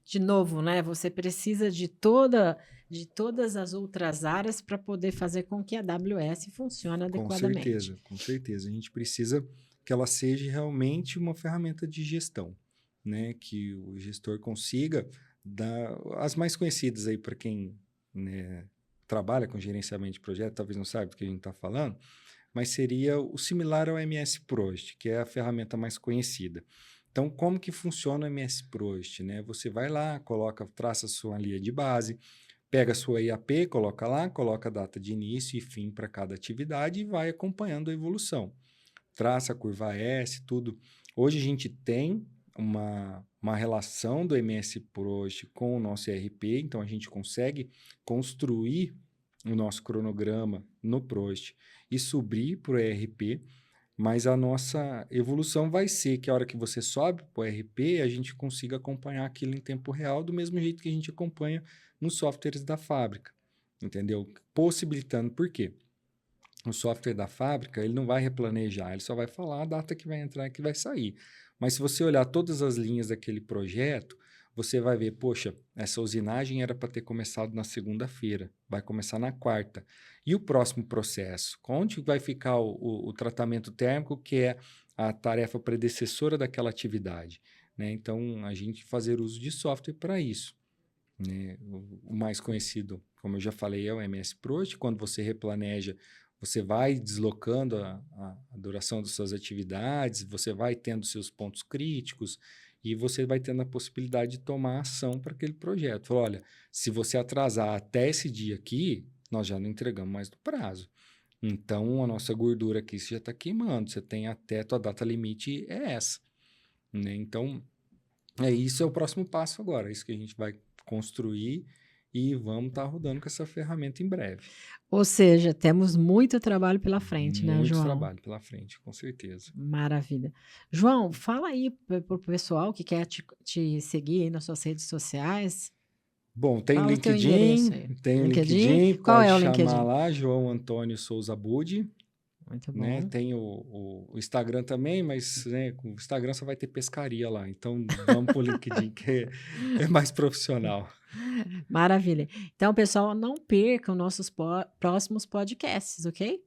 De novo, né? Você precisa de todas as outras áreas para poder fazer com que a AWS funcione adequadamente. Com certeza. A gente precisa que ela seja realmente uma ferramenta de gestão, né? Que o gestor consiga dar... As mais conhecidas aí para quem, né, trabalha com gerenciamento de projeto, talvez não saiba do que a gente está falando, mas seria o similar ao MS Prost, que é a ferramenta mais conhecida. Então, como que funciona o MS Prost, né? Você vai lá, traça a sua linha de base, pega a sua IAP, coloca lá, coloca a data de início e fim para cada atividade e vai acompanhando a evolução. Traça a curva S, tudo. Hoje a gente tem uma relação do MS Prost com o nosso ERP, então a gente consegue construir o nosso cronograma no Prost e subir para o ERP, mas a nossa evolução vai ser que a hora que você sobe para o ERP, a gente consiga acompanhar aquilo em tempo real, do mesmo jeito que a gente acompanha nos softwares da fábrica, entendeu? Possibilitando, por quê? O software da fábrica, ele não vai replanejar, ele só vai falar a data que vai entrar e que vai sair. Mas se você olhar todas as linhas daquele projeto, você vai ver, poxa, essa usinagem era para ter começado na segunda-feira, vai começar na quarta. E o próximo processo? Onde vai ficar o tratamento térmico, que é a tarefa predecessora daquela atividade, né? Então, a gente fazer uso de software para isso, né? O mais conhecido, como eu já falei, é o MS Prost. Quando você replaneja, você vai deslocando a duração das suas atividades, você vai tendo seus pontos críticos e você vai tendo a possibilidade de tomar ação para aquele projeto. Fala, olha, se você atrasar até esse dia aqui, nós já não entregamos mais do prazo. Então, a nossa gordura aqui já está queimando. Você tem até, tua data limite é essa, né? Então, isso é o próximo passo agora. É isso que a gente vai construir e vamos estar rodando com essa ferramenta em breve. Ou seja, temos muito trabalho pela frente, né, João? Muito trabalho pela frente, com certeza. Maravilha. João, fala aí para o pessoal que quer te seguir aí nas suas redes sociais. Bom, tem Fala o teu endereço aí. LinkedIn, LinkedIn? Qual pode é o chamar LinkedIn? lá, João Antônio Souza Budi. Muito bom. Né? Tem o Instagram também, mas né, com o Instagram só vai ter pescaria lá. Então, vamos para o LinkedIn, que é mais profissional. Maravilha. Então, pessoal, não percam nossos próximos podcasts, ok?